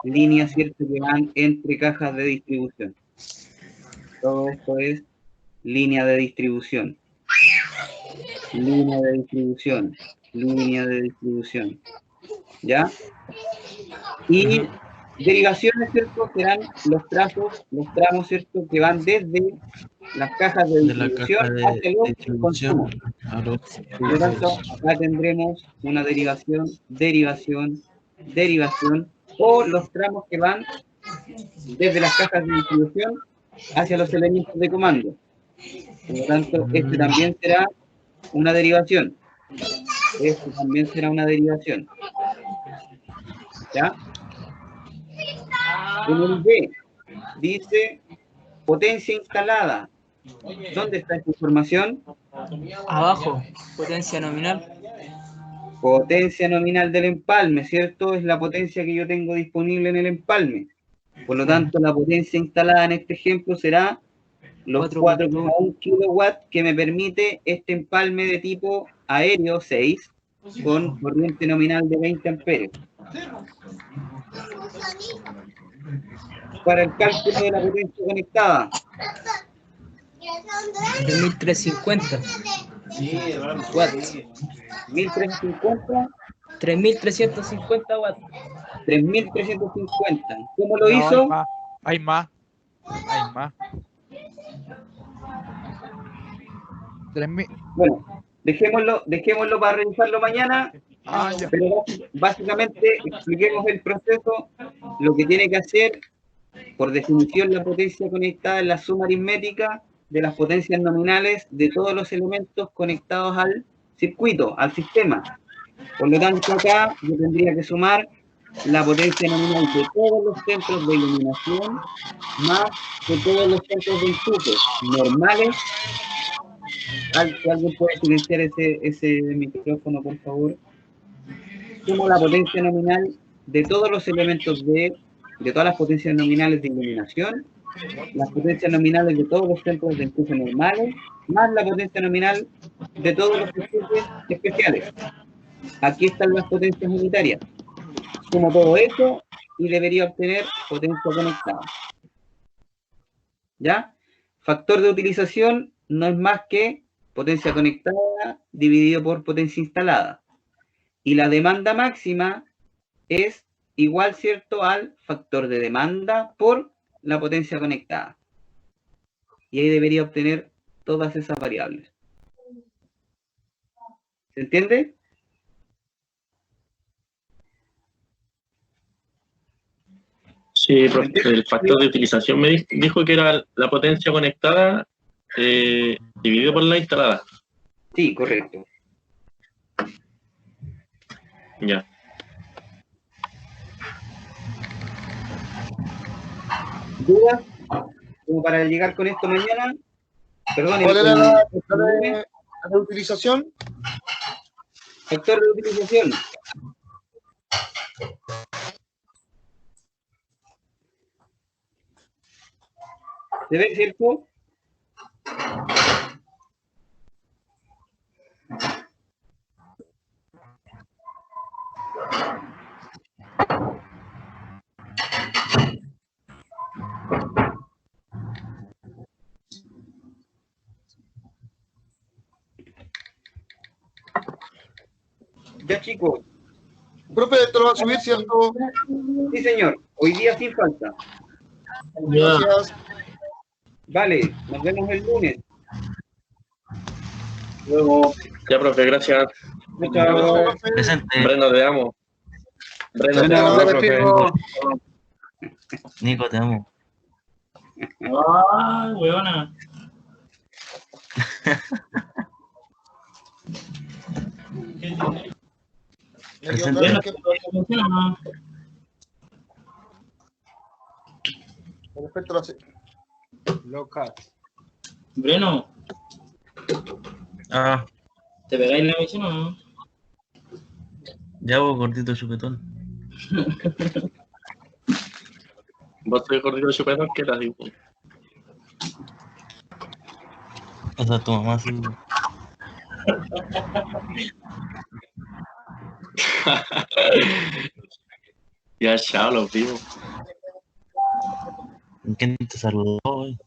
líneas, ¿cierto?, que van entre cajas de distribución. Todo esto es línea de distribución. Línea de distribución. Línea de distribución. ¿ya? Y derivaciones, ¿cierto? Serán los tramos, ¿cierto? Que van desde las cajas de De la distribución caja de hacia los distribución consumos. a los Por lo tanto, acá tendremos una derivación, o los tramos que van desde las cajas de distribución hacia los elementos de comando. Por lo tanto, este también será una derivación. Este también será una derivación. ¿Ya? En el B dice potencia instalada. ¿Dónde está esta información? Abajo, potencia nominal. Potencia nominal del empalme, ¿cierto? Es la potencia que yo tengo disponible en el empalme. Por lo tanto, la potencia instalada en este ejemplo será los 4,1 kilowatts que me permite este empalme de tipo aéreo 6 con corriente nominal de 20 amperios. Para el cálculo de la potencia conectada. 3.350 watts. 1.350. 3.350 watts. 3.350. ¿Cómo lo No, hizo? Hay más. 3.000. Bueno, dejémoslo para revisarlo mañana. Ya. Pero básicamente expliquemos el proceso. Lo que tiene que hacer, por definición, la potencia conectada es la suma aritmética de las potencias nominales de todos los elementos conectados al circuito, al sistema. Por lo tanto, acá yo tendría que sumar la potencia nominal de todos los centros de iluminación más de todos los centros de enchufe normales. ¿Alguien puede silenciar ese micrófono, por favor? Sumo la potencia nominal de todos los elementos de todas las potencias nominales de iluminación, las potencias nominales de todos los centros de enchufe normales, más la potencia nominal de todos los enchufes especiales. Aquí están las potencias unitarias. Sumo todo eso y debería obtener potencia conectada. ¿Ya? Factor de utilización no es más que potencia conectada dividido por potencia instalada. Y la demanda máxima es igual, ¿cierto?, al factor de demanda por la potencia conectada. Y ahí debería obtener todas esas variables. ¿Se entiende? Sí, profe, el factor de utilización me dijo que era la potencia conectada dividido por la instalada. Sí, correcto. Ya. ¿Dudas? Como para llegar con esto mañana. Perdón, ¿Cuál era la de utilización? Factor de utilización. ¿Se ve, cierto? Ya, chicos. Profe, ¿esto lo va a subir, cierto? Sí, señor. Hoy día sin falta. Gracias. Vale, nos vemos el lunes. Luego. Ya, profe, gracias. Chao. Presente. Breno, te amo. Breno, te Bueno, amo, ahora profe. fijo. Nico, te amo. Ah, weona. ¿Qué tiene? Me equivocaron, que No. con respecto a la... Loca. Breno, Ah, ¿te pegáis la misión o no? ya vos, gordito chupetón. Vos sois gordito chupetón, ¿qué te digo? Esa es tu mamá, sí. Ya, chao, los vimos. ¿Quién te saludó hoy?